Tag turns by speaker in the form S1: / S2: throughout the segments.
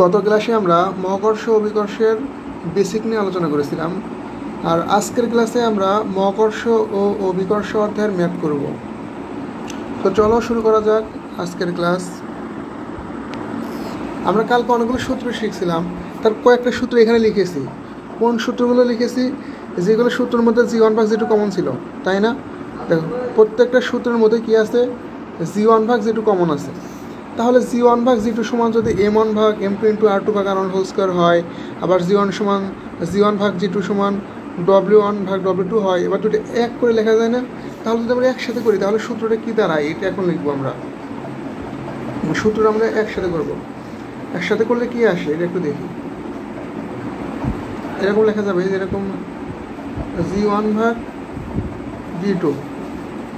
S1: গত ক্লাসে আমরা মহাকর্ষ অভিকর্ষের বেসিক নিয়ে আলোচনা করেছিলাম, আর আজকের ক্লাসে আমরা মহাকর্ষ ও অভিকর্ষ অধ্যায়ের ম্যাথ করব। তো চলো শুরু করা যাক আজকের ক্লাস। আমরা কালকে অনেকগুলো সূত্র শিখছিলাম, তার কয়েকটা সূত্র এখানে লিখেছি। কোন সূত্রগুলো লিখেছি? যেগুলো সূত্রের মধ্যে G1 ভাগ G2 কমন ছিল, তাই না? দেখো, প্রত্যেকটা সূত্রের মধ্যে কি আছে? G1 ভাগ G2 কমন আছে। তাহলে G1 ভাগ G2 সমান যদি M1 ভাগ M2 ইন্টু R2 ভাগ R1 হোল স্কোয়ার হয়, আবার G1 ভাগ G2 সমান W1 ভাগ W2 হয়, এবার দুটো এক করে লেখা যায় না? তাহলে যদি আমরা একসাথে করি তাহলে সূত্রটা কী দাঁড়ায় এটা এখন লিখবো আমরা। সূত্রটা আমরা একসাথে করবো। একসাথে করলে কি আসে এটা একটু দেখি। এরকম লেখা যাবে, যেরকম G1 ভাগ G2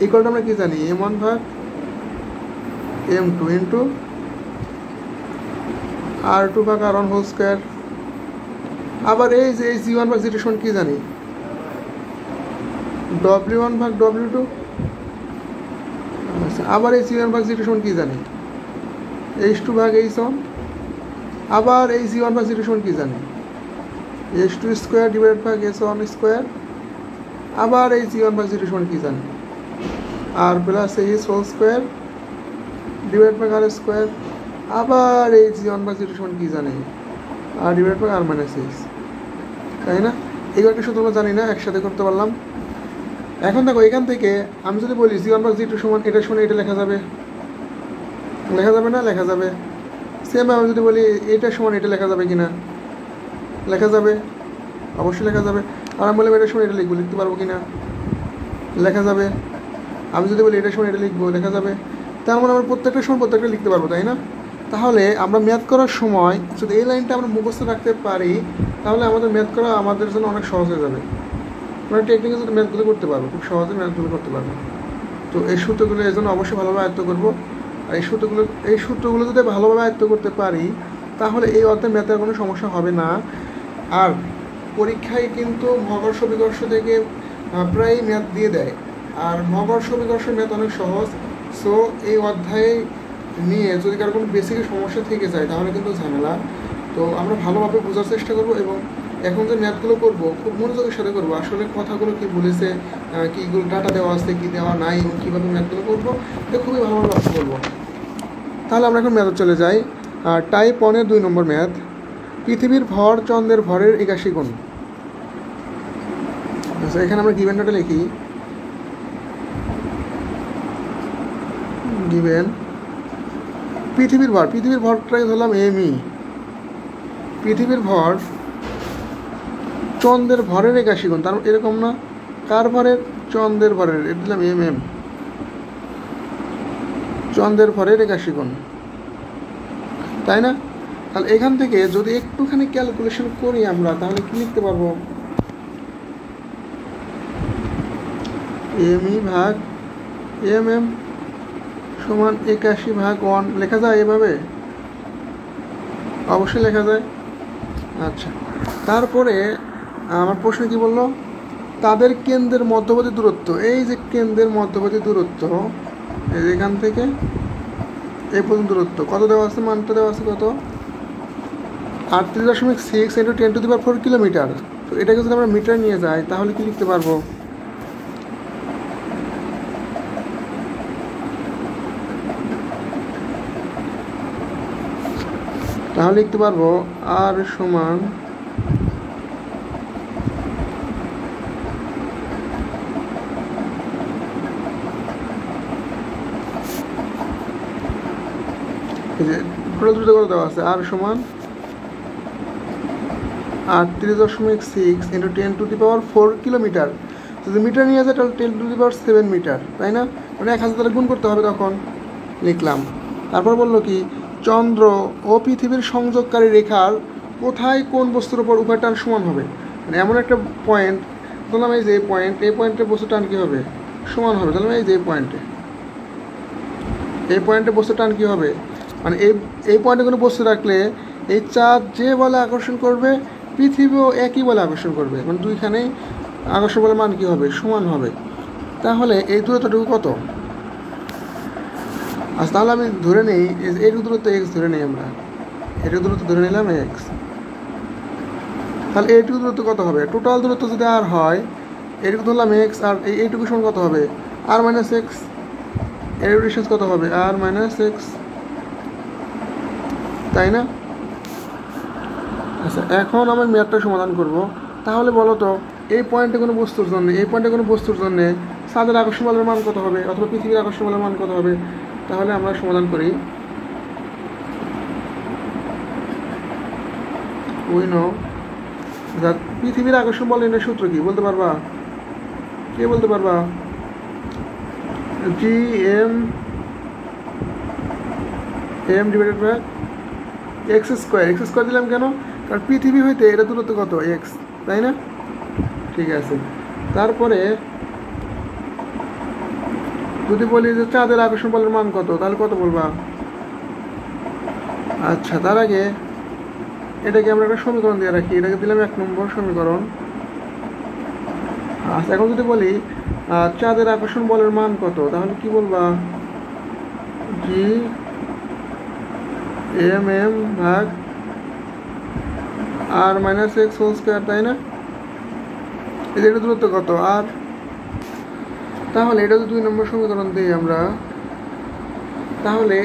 S1: ইকুয়ালটা আমরা কি জানি? M1 ভাগ M2 ইন্টু R2 ভাগ R1 হোল স্কোয়ার। আবার এই যে G1 ভাগ G2 সমান কি জানি? W1 ভাগ W2। আবার এই G1 ভাগ G2 সমান কি জানি? H2 ভাগ H1। আবার এই G1 ভাগ G2 সমান কি জানি? H2 স্কোয়ার ডিভাইড ভাগ H1 স্কোয়ার। আবার এই G1 ভাগ G2 সমান কি জানি? আর plus H whole square divide ভাগ আর স্কোয়ার। আবার এই G1 ভাগ G2 সমান কি জানি? আর ডিভাইড ভাগ আর মাইনাস H, তাই না? এই একটা সূত্র আমরা জানি না, একসাথে করতে পারলাম। এখন দেখো, এখান থেকে আমি যদি বলি G1 ভাগ G2 সমান এটা শুনে এটা লেখা যাবে, লেখা যাবে না? লেখা যাবে। সেম আমি যদি বলি এটা সমান এটা লেখা যাবে কিনা? লেখা যাবে, অবশ্যই লেখা যাবে। আর আমি বললাম এটা সমান এটা লিখবো, লিখতে পারবো কিনা? লেখা যাবে। আমি যদি বলি এটা সমান এটা লিখবো, লেখা যাবে। তার মানে আমরা প্রত্যেকটা সময় প্রত্যেকটা লিখতে পারবো, তাই না? তাহলে আমরা ম্যাথ করার সময় যদি এই লাইনটা আমরা মুখস্থ রাখতে পারি তাহলে আমাদের ম্যাথ করা আমাদের জন্য অনেক সহজ হয়ে যাবে। আমরা টেকনিকে যদি ম্যাথগুলো করতে পারবো, খুব সহজে ম্যাথগুলো করতে পারবো। তো এই সূত্রগুলো এই জন্য অবশ্যই ভালোভাবে আয়ত্ত করবো। আর এই সূত্রগুলো যদি ভালোভাবে আয়ত্ত করতে পারি তাহলে এই অধ্যায়ে ম্যাথের কোনো সমস্যা হবে না। আর পরীক্ষায় কিন্তু মহাকর্ষ বিকর্ষ থেকে প্রায় ম্যাথ দিয়ে দেয়, আর মহাকর্ষ বিকর্ষের ম্যাথ অনেক সহজ। সো এই অধ্যায়ে নিয়ে যদি কারো কোনো বেসিকের সমস্যা থেকে যায় তাহলে কিন্তু ঝামেলা। তো আমরা ভালোভাবে বোঝার চেষ্টা করব, এবং এখন যে ম্যাথগুলো করবো খুব মনোযোগের সাথে করবো। আসলে কথাগুলো কী বলেছে, কীগুলো ডাটা দেওয়া আছে, কী দেওয়া নাই, এবং কীভাবে ম্যাথগুলো করবো এটা খুবই ভালোভাবে লক্ষ্য করবো। তাহলে আমরা এখন ম্যাথে চলে যাই। টাইপ 1-এর 2 নম্বর ম্যাথ। পৃথিবীর ভর চন্দ্রের ভরের 81 গুণ। আচ্ছা, এখানে আমরা গিভেন ডাটা লিখি। গিভেন পৃথিবীর ভরটাকে ধরলাম এমই। পৃথিবীর ভর চন্দ্রের ভরের 81 গুণ, তার এরকম না? কার ভরের? চন্দ্রের ভরের, এটা দিলাম MM। চন্দ্রের ভরের 81 গুণ, তাই না? তাহলে এখান থেকে যদি একটুখানি ক্যালকুলেশন করি আমরা তাহলে কি লিখতে পারবো? ME ভাগ MM সমান 81 ভাগ 1 লেখা যায় এভাবে? অবশ্যই লেখা যায়। আচ্ছা, তারপরে আমার প্রশ্ন কি বললো? তাদের কেন্দ্রের মধ্যবর্তী দূরত্ব, এই যে কেন্দ্রের মধ্যবর্তী দূরত্ব এখান থেকে এই পর্যন্ত দূরত্ব কত দেওয়া আছে? মানটা দেওয়া আছে কত? 38.6 × 10⁴ কিলোমিটার। তো এটাকে যদি আমরা মিটার নিয়ে যাই তাহলে কি লিখতে পারবো? তাহলে লিখতে পারবো R সমান টোটাল দূরত্ব কত দেওয়া আছে? R সমান 38.6 × 10⁴ কিলোমিটার। যদি মিটার নিয়ে যায় তাহলে 10⁷ মিটার, তাই না? মানে 1000 দ্বারা গুণ করতে হবে, তখন লিখলাম। তারপর বললো কি, চন্দ্র ও পৃথিবীর সংযোগকারী রেখার কোথায় কোন বস্তুর উপর উভয় টান সমান হবে? মানে এমন একটা পয়েন্ট ধরলাম, এই যে এই পয়েন্টে বস্তুর টান কী হবে? সমান হবে। তাহলে এই যে এই পয়েন্টে বস্তুর টান কী হবে? মানে এই পয়েন্টে কোনো বস্তু রাখলে এই চাঁদ যে বলে আকর্ষণ করবে পৃথিবীও একই বলে আকর্ষণ করবে, মানে দুইখানেই আকর্ষণ বলে মান কী হবে? সমান হবে। তাহলে এই দূরত্বটুকু কত? আচ্ছা, তাহলে আমি ধরে নেই এই দূরত্ব x ধরে নেই আমরা। এটুকু দূরত্ব ধরে নিলাম এক্স। তাহলে এইটুকু দূরত্ব কত হবে? টোটাল দূরত্ব যদি আর হয়, এইটুকু ধরলাম এক্স, আর এইটুকু সমান কত হবে? আর মাইনাস এক্স। এর ডিস্টেন্স কত হবে? আর মাইনাস এক্স, তাই না? আচ্ছা, এখন আমি ম্যাথটা সমাধান করব। তাহলে বলো তো, এই পয়েন্টে কোনো বস্তুর জন্য চাঁদের আকর্ষণ বলের মান কত হবে, অথবা পৃথিবীর আকর্ষণ বলের মান কত হবে? তাহলে আমরা সমাধান করি। উই নো দ্যাট পৃথিবীর আকর্ষণ বল এর সূত্র কি বলতে পারবা? কে বলতে পারবা? G M divided by x square দিলাম কেন? কারণ পৃথিবী হইতে এটা দূরত্ব কত? এক্স, তাই না? ঠিক আছে। তারপরে যদি বলি যে চাঁদের আকর্ষণ বলের মান কত, তাহলে কত বলবা? আচ্ছা, তার আগে এটাকে আমরা একটা সমীকরণ দিয়ে রাখি। এটাকে দিলাম 1 নম্বর সমীকরণ। আচ্ছা, এখন যদি বলি চাঁদের আকর্ষণ বলের মান কত, তাহলে কি বলবা? জি এম ভাগ আর মাইনাস এক্স হোল স্কোয়ার, তাই না? এদের দূরত্ব কত? আর। তাহলে এটা যদি 2 নম্বর সমীকরণ দিই আমরা, তাহলে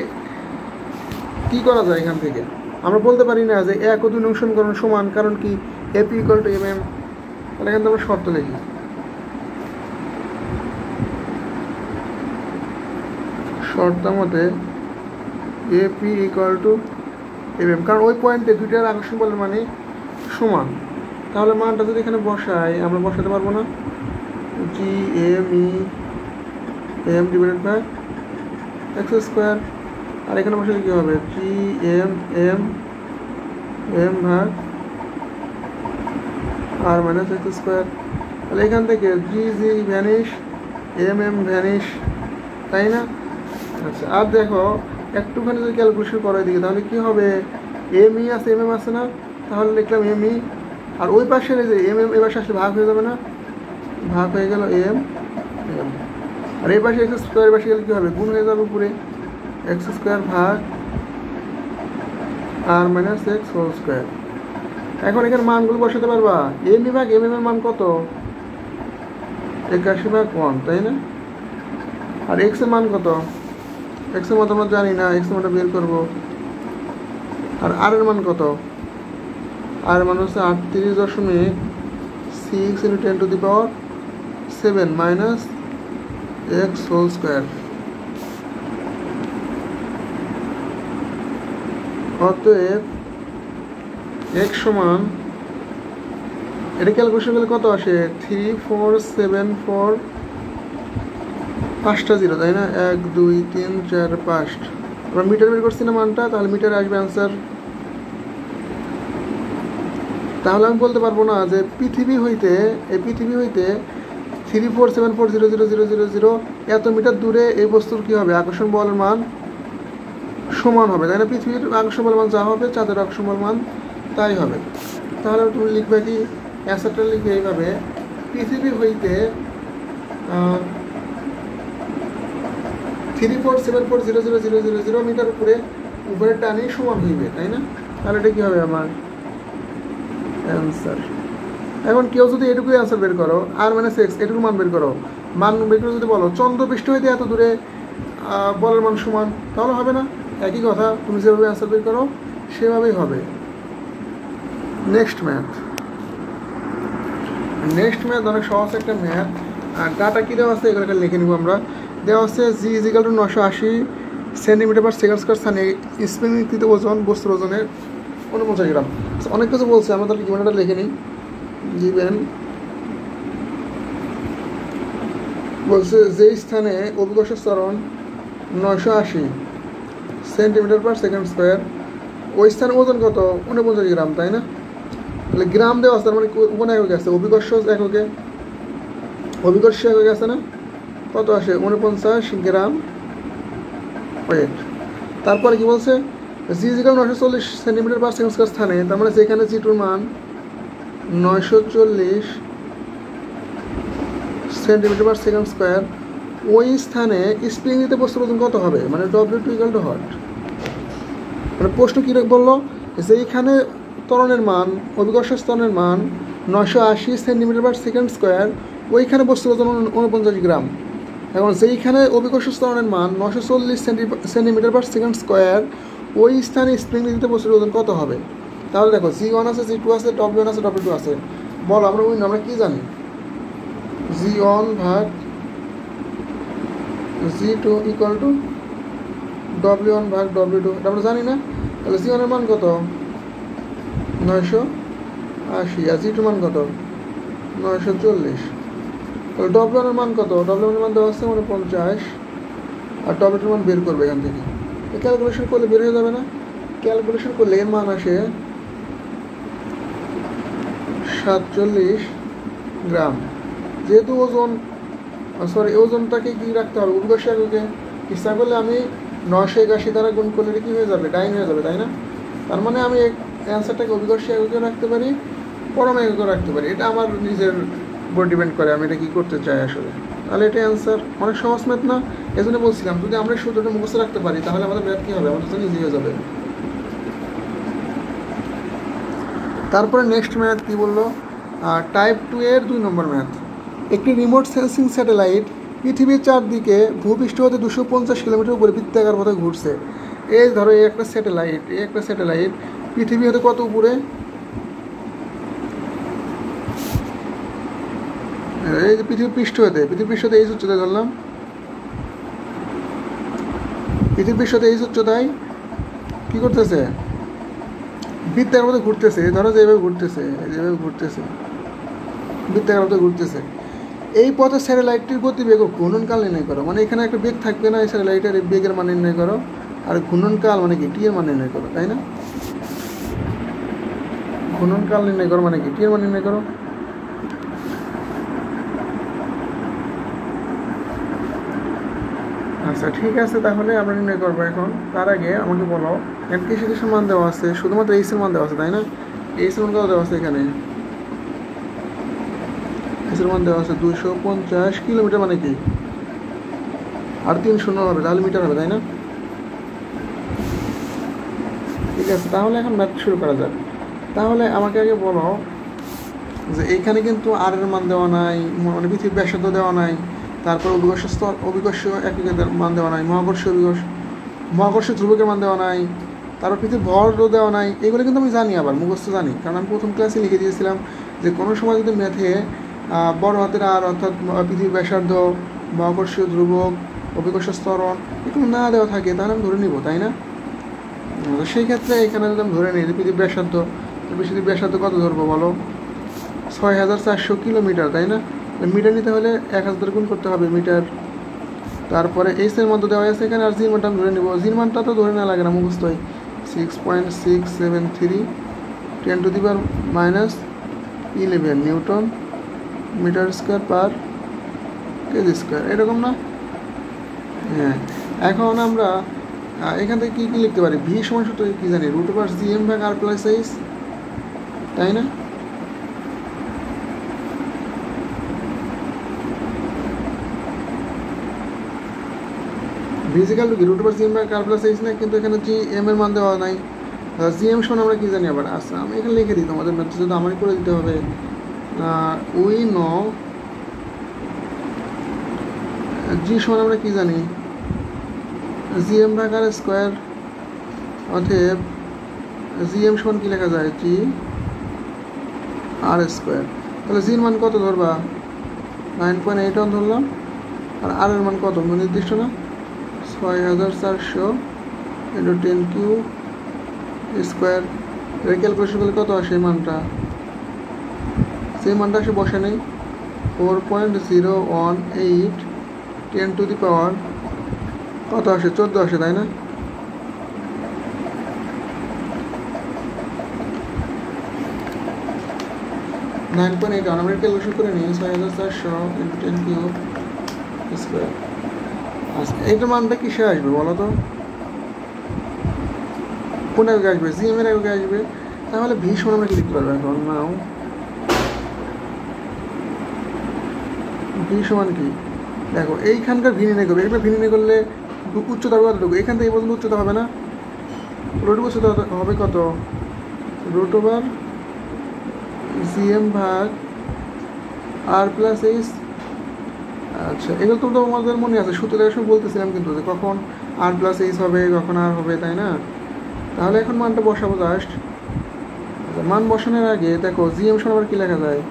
S1: কি করা যায়? এখান থেকে আমরা বলতে পারি না যে 1 ও 2 নং সমীকরণ সমান, কারণ কি A P equal to M M. তাহলে এখান থেকে আমরা শর্ত লিখি, শর্ত মতে A P equal to M M, কারণ ওই পয়েন্টে দুইটার আকর্ষণ বলের মানে সমান। তাহলে মানটা যদি এখানে বসাই, আমরা বসাতে পারবো না? G M divided by x square. আর এখানে বসালে কী হবে? জি এম ভাগ আর মাইনাস এক্স স্কোয়ার। তাহলে এখান থেকে জি ভ্যানিশ, এম ভ্যানিশ, তাই না? আচ্ছা, আর দেখো একটুখানি যদি ক্যালকুলেশন করাই দিকে, তাহলে কি হবে? এমই আছে, এম আছে না? তাহলে লিখলাম এমই, আর ওই পাশে যে এম এ পাশে আসলে ভাগ হয়ে যাবে না? ভাগ হয়ে গেল এম। আর এই পাশে এক্স স্কোয়ার, পাশে গেলে কী হবে? গুণ হয়ে যাবে উপরে, এক্স স্কোয়ার ভাগ আর মাইনাস এক্স হোল স্কোয়ার। এখন এখানে মানগুলো বসাতে পারবা? এমই ভাগ এম এর মান কত? 81/1, তাই না? আর এক্স এর মান কত? এক্স এর মান আমরা জানি না, এক্স এর মানটা বের করবো। আর আর এর মান কত? আর মান হচ্ছে 38.6 × 10⁻7 মাইনাস এক্স হোল স্কোয়ার। অতএব এক্স সমান, এটা ক্যালকুলেশন করলে কত আসে? 3474, 5টা 0, তাই না? 1 2 3 4 5। আমরা মিটার বের করছি না মানটা, তাহলে মিটারে আসবে অ্যান্সার। তাহলে আমি বলতে পারবো না যে পৃথিবী হইতে 3474000000 এত মিটার দূরে এই বস্তুর কী হবে? আকর্ষণ বলের মান সমান হবে, তাই না? পৃথিবীর আকর্ষণ বলের মান যা হবে, চাঁদের আকর্ষণ বলের মান তাই হবে। তাহলে তুমি লিখবে কি? অ্যান্সারটা লিখবে এইভাবে: পৃথিবী হইতে 34740000 মিটার উপরে উভয়ের টানে সমান হইবে, তাই না? তাহলে এটা কী হবে আমার অ্যান্সার। এখন কেউ যদি এটুকুই অ্যান্সার বের করো, আর মাইনাস এক্স এটুকু মান বের করো, মান বের করে যদি বলো চন্দ্রপৃষ্ঠ হইতে এত দূরে বলের মান সমান, তাহলে হবে না? একই কথা, তুমি যেভাবে অ্যান্সার বের করো সেভাবেই হবে। নেক্সট ম্যাথ অনেক সহজ একটা ম্যাথ। আর ডাটা কী দেওয়া আছে এগুলোকে লিখে নিব আমরা। দেওয়া আছে জি = 980 সেন্টিমিটার/সেকেন্ড স্কোয়ার স্থানে স্প্রিংকৃত ওজন, বস্তুর ওজনের 49 গ্রাম। অনেক কিছু বলছে, আমরা তাহলে গিভেনটা লিখে নিই। গিভেন বলছে যে স্থানে অভিকর্ষের ত্বরণ 980 সেন্টিমিটার/সেকেন্ড স্কোয়ার, ওই স্থানে ওজন কত? 49 গ্রাম, তাই না? তাহলে গ্রাম দেওয়া আছে, তার মানে কোন এককে আছে? অভিকর্ষ এককে, অভিকর্ষ এককে আছে না? কত আসে? 49 গ্রাম ওয়েট। তারপরে কি বলছে? জি = 940 সেন্টিমিটার/সেকেন্ড স্কোয়ার স্থানে, তার মানে যেখানে জিটুর মান 940 সেন্টিমিটার/সেকেন্ড স্কোয়ার, ওই স্থানে স্প্রিংকৃত বস্তুর ওজন কত হবে? মানে W2 = what? মানে প্রশ্ন কী বললো? যেইখানে ত্বরণের মান অভিকর্ষজ ত্বরণের মান 980 সেন্টিমিটার/সেকেন্ড স্কোয়ার, ওইখানে বস্তুর ওজন 49 গ্রাম। এখন যেইখানে অভিকর্ষজ ত্বরণের মান 940 সেন্টিমিটার/সেকেন্ড স্কোয়ার, ওই স্থানে স্প্রিং দিতে বস্তুর ওজন কত হবে? তাহলে দেখো G1 আছে, G2 আছে, W1 আছে, W2 আছে। বলো আমরা কি জানি? G1 ভাগ G2 ইকুয়াল টু W1 ভাগ W2, এটা আমরা জানি না? তাহলে G1 এর মান কত? 980, আর G2 মান কত? 940। তাহলে W1 এর মান কত? W1 এর মান দেওয়া আছে 49, আর W2 এর মান বের করবে এখান থেকে। ক্যালকুলেশন করলে বের হয়ে যাবে না? ক্যালকুলেশন করলে এর মান আসে 47 গ্রাম। যেহেতু ওজনটাকে কি রাখতে হবে? অভিকর্ষ এককে। ইচ্ছা করলে আমি 981 দ্বারা গুণ করলে কি হয়ে যাবে? ডাইন হয়ে যাবে, তাই না? তার মানে আমি অ্যান্সারটাকে অভিকর্ষ এককে রাখতে পারি, পরম এককে রাখতে পারি। এটা আমার নিজের উপর ডিপেন্ড করে আমি এটা কী করতে চাই আসলে। তাহলে এটা অ্যান্সার অনেক সহজ ম্যাথ না? এই জন্য বলছিলাম যদি আমরা সূত্রটা মুখস্থ রাখতে পারি তাহলে আমাদের ম্যাথ কী হবে? আমাদের জন্য ইজি হয়ে যাবে। তারপরে নেক্সট ম্যাথ কী বললো? টাইপ 2 এর 2 নম্বর ম্যাথ। একটি রিমোট সেন্সিং স্যাটেলাইট পৃথিবীর চারদিকে ভূপৃষ্ঠ হতে 250 কিলোমিটার উপরে বৃত্তাকার পথে ঘুরছে। এই ধরো এই একটা স্যাটেলাইট পৃথিবী হতে কত উপরে? এই যে পৃথিবীর পৃষ্ঠ হতে এই উচ্চতায় ধরলাম, পৃথিবীর পৃষ্ঠতে এই উচ্চতায় কী করতেছে? বৃত্তাকার পথে ঘুরতেছে। ধরো যেভাবে ঘুরতেছে বৃত্তাকার পথে ঘুরতেছে। এই পথে স্যাটেলাইটটির গতিবেগ ও ঘূর্ণনকাল নির্ণয় করো। মানে এখানে একটা বেগ থাকবে না, এই স্যাটেলাইটের এই বেগের মান নির্ণয় করো, আর ঘূর্ণনকাল মানে কি? টি এর মান নির্ণয় করো, তাই না? ঘূর্ণনকাল নির্ণয় করো মানে কি? টি এর মান নির্ণয় করো। আচ্ছা ঠিক আছে, তাহলে আমরা নির্ণয় করবো এখন। তার আগে আমাকে বলো কিসের মান দেওয়া আছে? শুধুমাত্র এইচ এর মান দেওয়া আছে, তাই না? এইচ এর মান কত দেওয়া আছে? এখানে এইচ এর মান দেওয়া আছে 250 কিলোমিটার, মানে কি? আর 3 শূন্য হবে, তাহলে মিটার হবে, তাই না? ঠিক আছে, তাহলে এখন ম্যাথ শুরু করা যাক। তাহলে আমাকে আগে বলো যে এইখানে কিন্তু আর এর মান দেওয়া নাই, মানে পৃথিবীর ব্যাসার্ধ দেওয়া নাই, তারপর অভিকর্ষ এককের মান দেওয়া নাই, মহাকর্ষ ধ্রুবকের মান দেওয়া নাই, তারপর পৃথিবীর ভরও দেওয়া নাই। এগুলো কিন্তু আমি জানি, আবার মুখস্থ জানি, কারণ আমি প্রথম ক্লাসে লিখে দিয়েছিলাম যে কোনো সময় যদি ম্যাথে বড় হাতের আর, অর্থাৎ পৃথিবীর ব্যাসার্ধ, মহাকর্ষীয় ধ্রুবক, অভিকর্ষ ত্বরণ এগুলো না দেওয়া থাকে তাহলে আমি ধরে নিব, তাই না? সেই ক্ষেত্রে এখানে যদি আমি ধরে নিই যে পৃথিবীর ব্যাসার্ধ কত ধরবো বলো? 6400 কিলোমিটার, তাই না? মিটার নিতে হলে 1000 গুণ করতে হবে মিটার। তারপরে এইচ এর মান তো দেওয়া আছে এখানে, আর জির মানটা আমি ধরে নেব। জির মানটা তো ধরে না লাগে না, মুখস্থই। 6.673 10⁻⁻11 newton metre square per K G square, এরকম না? হ্যাঁ, এখন আমরা এখান থেকে কী লিখতে পারি? ভি সমান সূত্র কী জানি? √GM ভাগ R প্লাস এইচ, তাই না? ভিজিক্যাল কি √GM ভাগ R প্লাস এইচ না, কিন্তু এখানে GM এর মান দেওয়া নাই। GM সমান আমরা কী জানি আবার? আচ্ছা আমি এখানে লিখে দিই, তোমাদের ম্যাথ যদি আমারই করে দিতে হবে। উই নো জি সমান আমরা কী জানি? GM ভাগ R স্কোয়ার, অতএব GM সমান কী লেখা যায়? G R square. তাহলে জির মান কত ধরবা? 9.81 ধরলাম, আর আর এর মান কত নির্দিষ্ট না? 6400 × 10³ স্কোয়ার। এর ক্যালকুলেশন করলে কত আসে মানটা? সেই মানটা আসে বসে নেই, 4.018 10⁻⁴ কত আসে? 14 আসে, তাই না? আমরা ক্যালকুলেশন করে নিই 6400 × 10³ স্কোয়ার। আচ্ছা এইটার মানটা কিসে আসবে বলো তো? কোন এককে আসবে? জিএম এর এককে আসবে। তাহলে ভি সমান আমরা কি লিখতে পারবো এখন? নাও ভি সমান কি? দেখো এইখানকার ভি নির্ণয় করবে। এটা ভি নির্ণয় করলে উচ্চতা কতটুকু? এখান থেকে এই পর্যন্ত উচ্চতা হবে না? পুরোটুকু উচ্চতা হবে কত? রুট ওভার জিএম ভাগ আর প্লাস এইচ। আচ্ছা, এগুলো তো আমাদের মনে আছে, সূত্র সময় বলতেছিলাম কিন্তু যে কখন আর প্লাস এইচ হবে, কখন আর হবে, তাই না? তাহলে এখন মানটা বসাবো জাস্ট। মান বসানোর আগে দেখো জিএম সমান আবার কী লেখা যায়?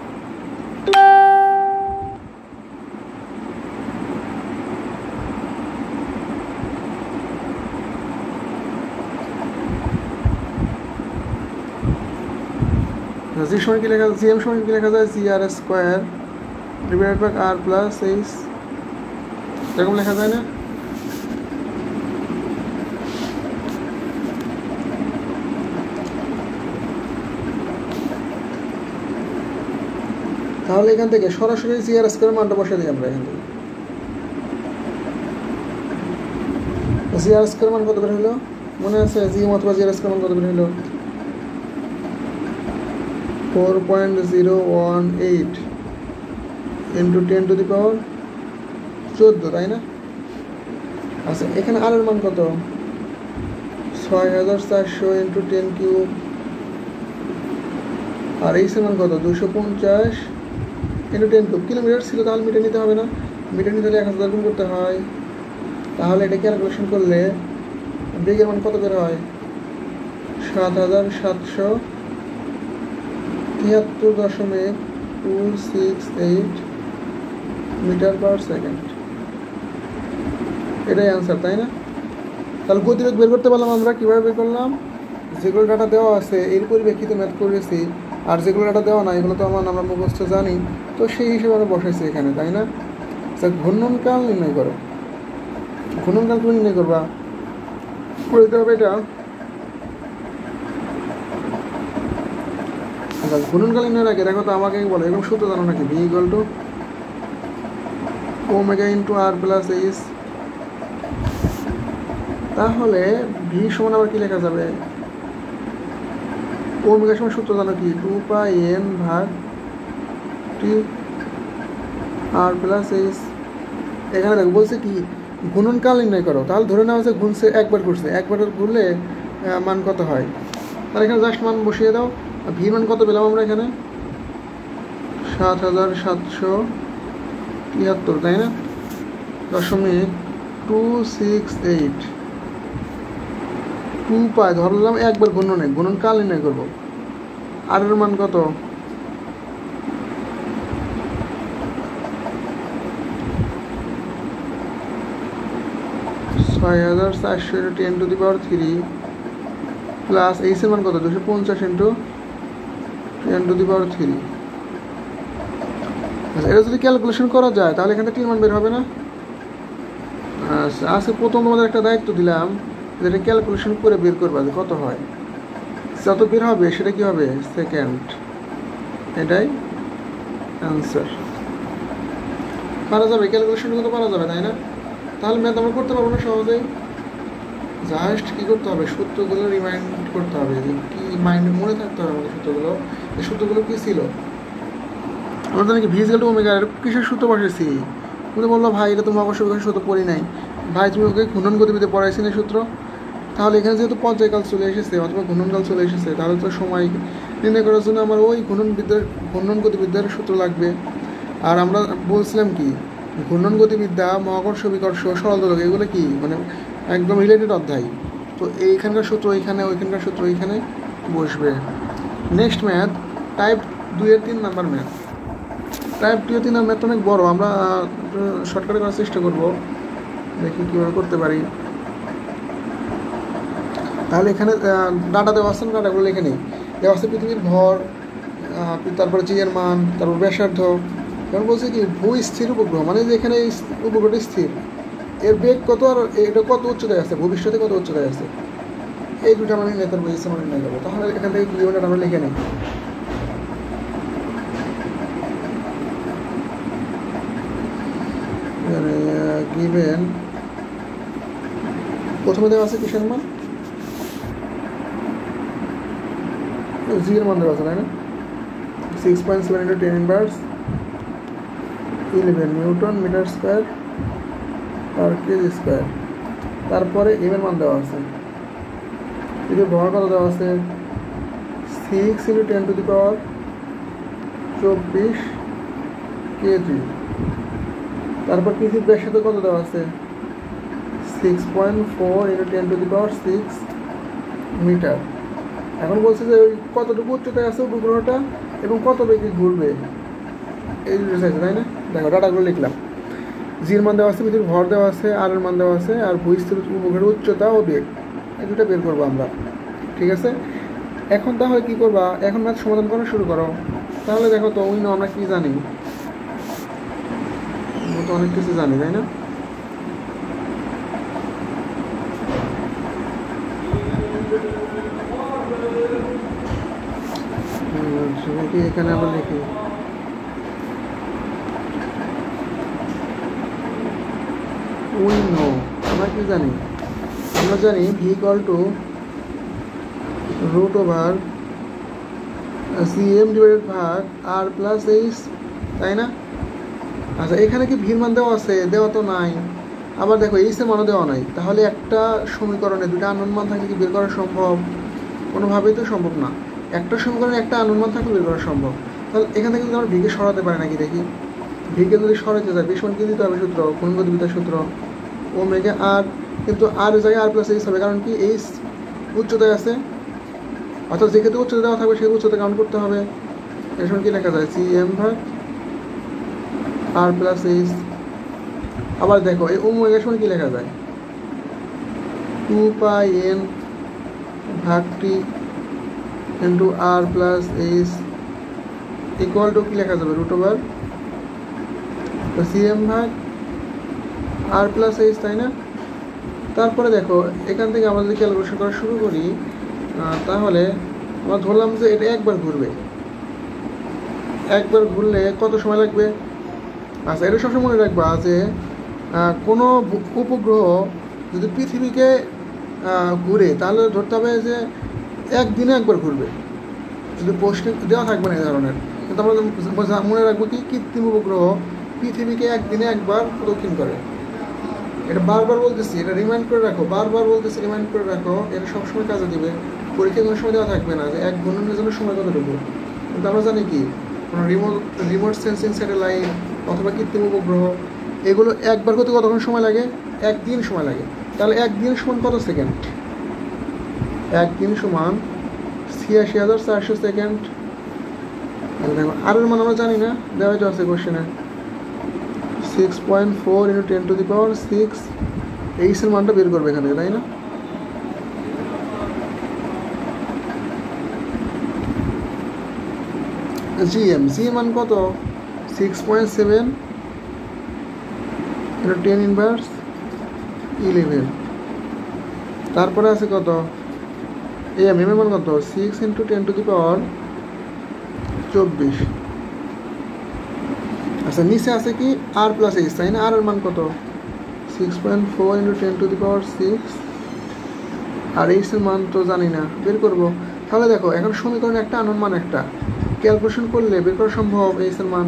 S1: জি সমান কি লেখা, জিএম সমান কি লেখা যায়? G R square divided by R plus H, এরকম লেখা যায় না? তাহলে এখান থেকে সরাসরি জি আর স্কোয়ার মানটা বসে দিই আমরা এখান থেকে। জি আর স্কোয়ার মান কত করে হলো মনে আছে? জিএম অথবা জি আর স্কোয়ার মান কত করে হলো? 4.018 ইন্টু 10 টু দি পাওয়ার 14, তাই না? আচ্ছা, এখানে আর এর মান কত? 6400 ইন্টু 10 কিউব। আর এইচের মান কত? 250 ইন্টু 10 কিউব। কিলোমিটার ছিল, তাহলে মিটার নিতে হবে না? মিটার নিতে হলে 1000 গুণ করতে হয়। তাহলে এটা ক্যালকুলেশন করলে বেগের মান কত বের হয়? 7773.268 মিটার পার সেকেন্ড। এটাই অ্যান্সার, তাই না? তাহলে গতিরোধ বের করতে পারলাম আমরা। কীভাবে বের করলাম? যেগুলো ডাটা দেওয়া আছে এর পরিপ্রেক্ষিতে ম্যাথ করেছি, আর যেগুলো ডাটা দেওয়া না এগুলো তো আমরা মুখস্থ জানি, তো সেই হিসেবে আমরা বসাইছি এখানে, তাই না? আচ্ছা, ঘূর্ণনকাল নির্ণয় করো। ঘূর্ণনকাল তুমি নির্ণয় করবা, করে দিতে হবে এটা। আচ্ছা, ঘূর্ণনকাল নির্ণয়ের আগে দেখো তো আমাকে বলো, এরকম সূত্র জানো নাকি? V equal to omega into R plus H. তাহলে ভি সমান আবার কি লেখা যাবে? ওমেগা সমান সূত্র জানো কি? 2 পাই এন ভাগ টি আর প্লাস এইচ। এখানে দেখো বলছে কি গুণনকাল নির্ণয় করো। তাহলে ধরে নেওয়া হচ্ছে ঘুরছে, একবার ঘুরছে, একবার ঘুরলে মান কত হয়? তাহলে এখানে জাস্ট মান বসিয়ে দাও। ভি মান কত পেলাম আমরা এখানে? 7773, তাই না? 0.268 2 পাই ধরলাম একবার ঘূর্ণনে, ঘূর্ণনকাল নির্ণয় করবো। আর এর মান কত? 6400 into 10 to the power 3 plus এইচের মান কত? 250 ইন্টু 10 টু দি পাওয়ার 3। আচ্ছা, এটা যদি ক্যালকুলেশন করা যায় তাহলে এখানে 3 মান বের হবে না? আচ্ছা, আজকে প্রথম তোমাদের একটা দায়িত্ব দিলাম, যেটা ক্যালকুলেশন করে বের করবা যে কত হয়। যত বের হবে সেটা কি হবে? সেকেন্ড। এটাই অ্যান্সার। পারা যাবে, ক্যালকুলেশন করতে পারা যাবে, তাই না? তাহলে ম্যাথ আমরা করতে পারবো না সহজেই। জাস্ট কী করতে হবে? সূত্রগুলো রিমাইন্ড করতে হবে, যে কী মাইন্ডে মনে থাকতে হবে আমাদের সূত্রগুলো। এই সূত্রগুলো কী ছিল? আমরা তো নাকি ভি ইকুয়াল টু ওমেগা, কিসের সূত্র বসেছি? তুমি বললো ভাই এটা তুমি অবশ্যই সূত্র পড়ি নাই। ভাই তুমি ওকে ঘূর্ণন গতিবিধি পড়াইছি না সূত্র? তাহলে এখানে যেহেতু পর্যায়কাল চলে এসেছে অথবা ঘূর্ণনকাল চলে এসেছে, তাহলে তো সময় নির্ণয় করার জন্য আমার ওই ঘূর্ণন গতিবিদ্যার সূত্র লাগবে। আর আমরা বলছিলাম কি, ঘূর্ণন গতিবিদ্যা, মহাকর্ষ, বিকর্ষ, সরল দোলক, এগুলো কি মানে একদম রিলেটেড অধ্যায়। তো এইখানকার সূত্র এইখানে, ওইখানকার সূত্র এইখানে বসবে। নেক্সট ম্যাথ টাইপ 2-এর 3 number math. Type 2 3 number math অনেক বড়, আমরা শর্টকাটে করার চেষ্টা করব, দেখি কীভাবে করতে পারি। তাহলে এখানে ডাটা দেওয়া আছে, ডাটাগুলো লিখে নেই। দেওয়া আছে পৃথিবীর ভর, তারপরে জি এর মান, তারপর ব্যাসার্ধ। কারণ বলছে কি ভূস্থির উপগ্রহ, মানে যে এখানে উপগ্রহটি স্থির, এর বেগ কত আর এটা কত উচ্চতায় আছে, ভবিষ্যতে কত উচ্চতায় আছে, এই দুটো মানে নেতার পজিশন আমরা নির্ণয় করবো। তাহলে এখান থেকে কিলোমিটার আমরা লিখে নিই। গিভেন প্রথমে দেওয়া আছে কিসের মান? জি এর মান দেওয়া আছে, তাই না? 6.7 into 10 inverse 11 newton metre square per K G square. তারপরে এম এর মান দেওয়া আছে, এদের ভর কত দেওয়া আছে? 6 into 10 to the power 24 K G. তারপর পৃথিবীর ব্যাসার্ধ কত দেওয়া আছে? 6.4 into 10 to the power 6 metre. এখন বলছে যে ওই কতটুকু উচ্চতায় আছে উপগ্রহটা এবং কত বেগে ঘুরবে, এই দুটো চাইছে, তাই না? দেখো ডাটাগুলো লিখলাম। জির মান দেওয়া আছে, পৃথিবীর ভর দেওয়া আছে, আর এর মান দেওয়া আছে, আর ভূস্থির উপগ্রহের উচ্চতা ও বেগ, এই দুটো বের করবো আমরা। ঠিক আছে, এখন তাহলে কী করবা? এখন ম্যাথ সমাধান করা শুরু করো। তাহলে দেখো তো উইনো আমরা কি জানি, আমরা তো অনেক কিছু জানি, তাই না? এখানে আবার লিখি উই নো, আমরা কি জানি? আমরা জানি V equal to root over C M divided ভাগ আর প্লাস এইচ, তাই না? আচ্ছা, এখানে কি ভির মান দেওয়া আছে? দেওয়া তো নাই। আবার দেখো এইচ এর মানও দেওয়া নাই। তাহলে একটা সমীকরণে দুটো আননোন মান থাকলে কি বের করা সম্ভব? কোনোভাবেই তো সম্ভব না। একটা সমীকরণে একটা আননোন মান থাকলে বের করা সম্ভব। তাহলে এখান থেকে যদি আমরা ভিকে সরাতে পারি নাকি দেখি। ভিকে যদি সরাতে যায় বিশ মান কি দিতে হবে? সূত্র, গুণগতিবিদ্যার সূত্র, ওমেগা আর, কিন্তু আর এর জায়গায় আর প্লাস এইচ হবে, কারণ কি এইচ উচ্চতায় আছে, অর্থাৎ যে ক্ষেত্রে উচ্চতা দেওয়া থাকবে সেই উচ্চতা কাউন্ট করতে হবে। এর সময় কী লেখা যায়? সি এম ভাগ আর প্লাস এইচ। আবার দেখো এই ওমেগার সময় কী লেখা যায়? 2 পাই এন ভাগ T into R plus H equal to কী লেখা যাবে? রুট ওভার সি এম ভাগ আর প্লাস এইচ, তাই না? তারপরে দেখো এখান থেকে আমরা যদি ক্যালকুলেশন করা শুরু করি, তাহলে আমরা ধরলাম যে এটা একবার ঘুরবে। একবার ঘুরলে কত সময় লাগবে? আচ্ছা, এটা সবসময় মনে রাখবা যে কোনো উপগ্রহ যদি পৃথিবীকে ঘুরে তাহলে ধরতে হবে যে একদিনে একবার ঘুরবে। যদি প্রশ্নে দেওয়া থাকবে না এই ধরনের, কিন্তু আমরা মনে রাখবো কি কৃত্রিম উপগ্রহ পৃথিবীকে একদিনে একবার প্রদক্ষিণ করে। এটা বারবার বলতেছি, এটা রিমাইন্ড করে রাখো, বারবার বলতেছি রিমাইন্ড করে রাখো, এটা সবসময় কাজে দিবে। পরীক্ষায় কোনো সময় দেওয়া থাকবে না যে এক ঘূর্ণনের জন্য সময় কতটুকু, কিন্তু আমরা জানি কি কোনো রিমোট সেন্সিং স্যাটেলাইট অথবা কৃত্রিম উপগ্রহ এগুলো একবার করতে কতক্ষণ সময় লাগে? একদিন সময় লাগে। তাহলে একদিন সমান কত সেকেন্ড? একদিন সমান ৮৬,৪০০ সেকেন্ড। দেখো আর এর মান আমরা জানি না, দেওয়া তো আছে কোশ্চেনে 6.4 into 10 to the power 6। H এর মানটা বের করবে এখানে, তাই না? জিএম মান কত? 6.7 ইন্টু 10 ইনভার্স 11। তারপরে আছে কত? এম এর মান কত? 6 ইন্টু 10 টু দি পাওয়ার 24। আচ্ছা, নিচে আছে কি আর প্লাস এইচ, তাই না? আর এর মান কত? 6.4 ইন্টু 10 টু দি পাওয়ার 6। আর এইচ এর মান তো জানি না, বের করব। তাহলে দেখো এখন সমীকরণে একটা আননোন মান, একটা ক্যালকুলেশন করলে বের করা সম্ভব এইচ এর মান।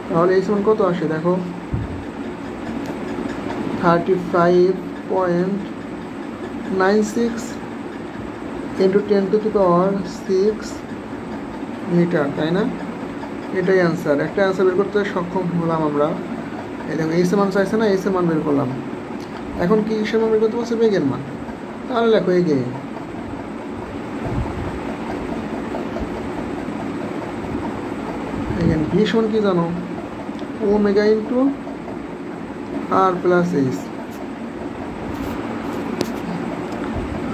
S1: তাহলে এইচ এর মান কত আসে দেখো? 35.96 into 10 to the power 6 metre, তাই না? এটাই অ্যান্সার। একটা অ্যান্সার বের করতে সক্ষম হলাম আমরা। এই দেখো এইচ এর মান চাইছে না, এইচ এর মান বের করলাম। এখন কি কিসের মান বের করতে পারছে? বেগের মান। তাহলে লেখো এগে ভি সমান কি জানো? Omega into R plus H.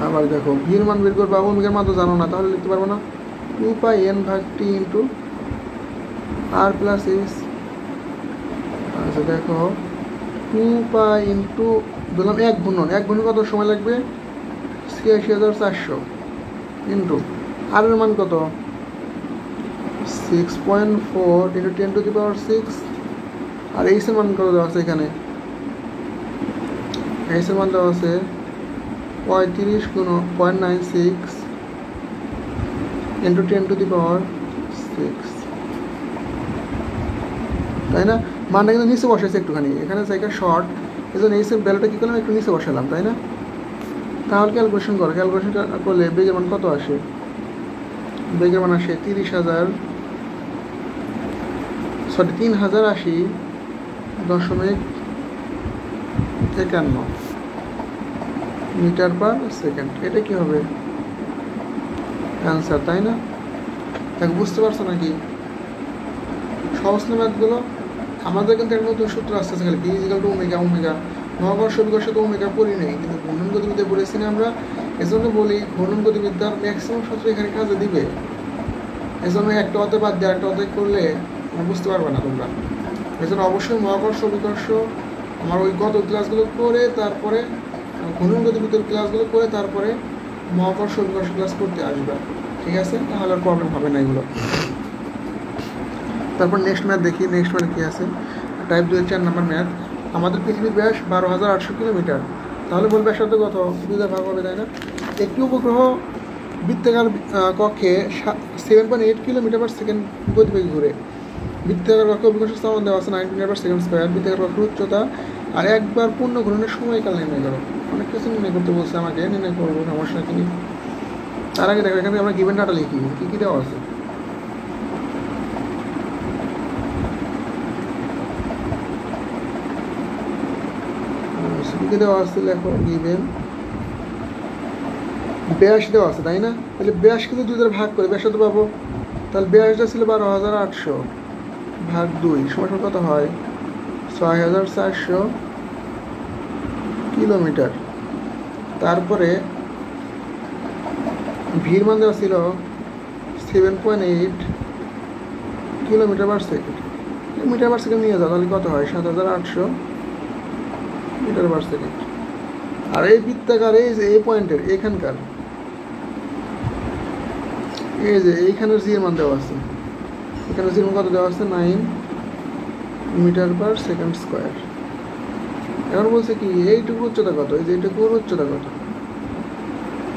S1: আবার দেখো ভির মান বের করবা, ওমেগার মান তো জানো না, তাহলে লিখতে পারবো না 2 পাই এন ভাগ T into R plus H. আচ্ছা দেখো 2 পাই ইন্টু বললাম এক ঘূর্ণন কত সময় লাগবে? ৮৬,৪০০ ইন্টু আর এর মান কত? 6.4 ইন্টু 10 টু দি পাওয়ার 6। আর এইচ এর মান কত দেওয়া আছে এখানে? এইচ এর মান দেওয়া আছে 35.96 ইন্টু 10 টু দি পাওয়ার 6, তাই না? মানটা কিন্তু নিচে বসাইছে একটুখানি, এখানে জায়গা শর্ট, এই জন্য এইচ এর ভ্যালুটা কী করলাম? একটু নিচে বসালাম, তাই না? তাহলে ক্যালকুলেশন করো, ক্যালকুলেশন করলে বেগের মান কত আসে? বেগের মান আসে 3080.51 মিটার পার সেকেন্ড। এটা কি হবে অ্যান্সার, তাই না? দেখ, বুঝতে পারছো নাকি সহজ না ম্যাথগুলো? আমাদের কিন্তু একটা নতুন সূত্র আসছে খালি বি ইজিক্যাল টু ওমেগা। মহাকর্ষ বিকর্ষে তো ওমেগা পড়ি নেই, কিন্তু ঘূর্ণন গতিবিদ্যা পড়েছি না আমরা। এজন্য বলি ঘূর্ণন গতিবিদ্যার ম্যাক্সিমাম সূত্র এখানে কাজে দিবে। এজন্য একটা অধ্যায় বাদ দিয়ে একটা অধ্যায় করলে বুঝতে পারবে না তোমরা। এজন্য অবশ্যই মহাকর্ষ বিকর্ষ আমার ওই গত ক্লাসগুলো করে তারপরে ঘূর্ণন গতিবিদ্যার ক্লাসগুলো করে তারপরে মহাকর্ষ বিকর্ষ ক্লাস করতে আসবে, ঠিক আছে? তাহলে আর প্রবলেম হবে না এগুলো। তারপর নেক্সট ম্যাথ দেখি। নেক্সট ম্যাথ কী আছে? টাইপ 2 4 নম্বর ম্যাথ। আমাদের পৃথিবীর ব্যাস 12,800 কিলোমিটার। তাহলে বল ব্যাসার্ধ কত? 2 ভাগ হবে, তাই না? একটি উপগ্রহ বৃত্তাকার কক্ষে 7.8 কিলোমিটার পার সেকেন্ড গতিবেগে ঘুরে। বৃত্তাকার কক্ষে অভিকর্ষ স্থাপন দেওয়া আছে 9 মিটার পার সেকেন্ড স্কোয়ার। বৃত্তাকার কক্ষের উচ্চতা আর একবার পূর্ণ ঘূর্ণনের সময়কাল নির্ণয় করো। অনেক কিছু নির্ণয় করতে বলছে আমাকে, নির্ণয় করবো, সমস্যা কি? তার আগে দেখো এখানে আমরা গিভেন ডাটা লিখি, কী কী দেওয়া আছে। কী দেওয়া আছে লেখো। গিভেন ব্যাস দেওয়া আছে, তাই না? তাহলে ব্যাসকে যদি 2 দ্বারা ভাগ করে ব্যাসার্ধ পাবো। তাহলে ব্যাসটা ছিল 12,800 ভাগ 2 সমান কত হয়? 6,400 কিলোমিটার। তারপরে ভির মান দেওয়া ছিল 7.8 kilometre per second. Metre per second নিয়ে যাও, তাহলে কত হয়? 7,800 মিটার পার সেকেন্ড। আর এই বৃত্তাকার এই যে এই পয়েন্টের এখানকার এই যে এইখানের জির মান দেওয়া আছে। এখানে জির মান কত দেওয়া আছে? 9 মিটার পার সেকেন্ড স্কোয়ার। এখন বলছে কি এইটুকু উচ্চতা কত? এই যে এইটুকুর উচ্চতা কত?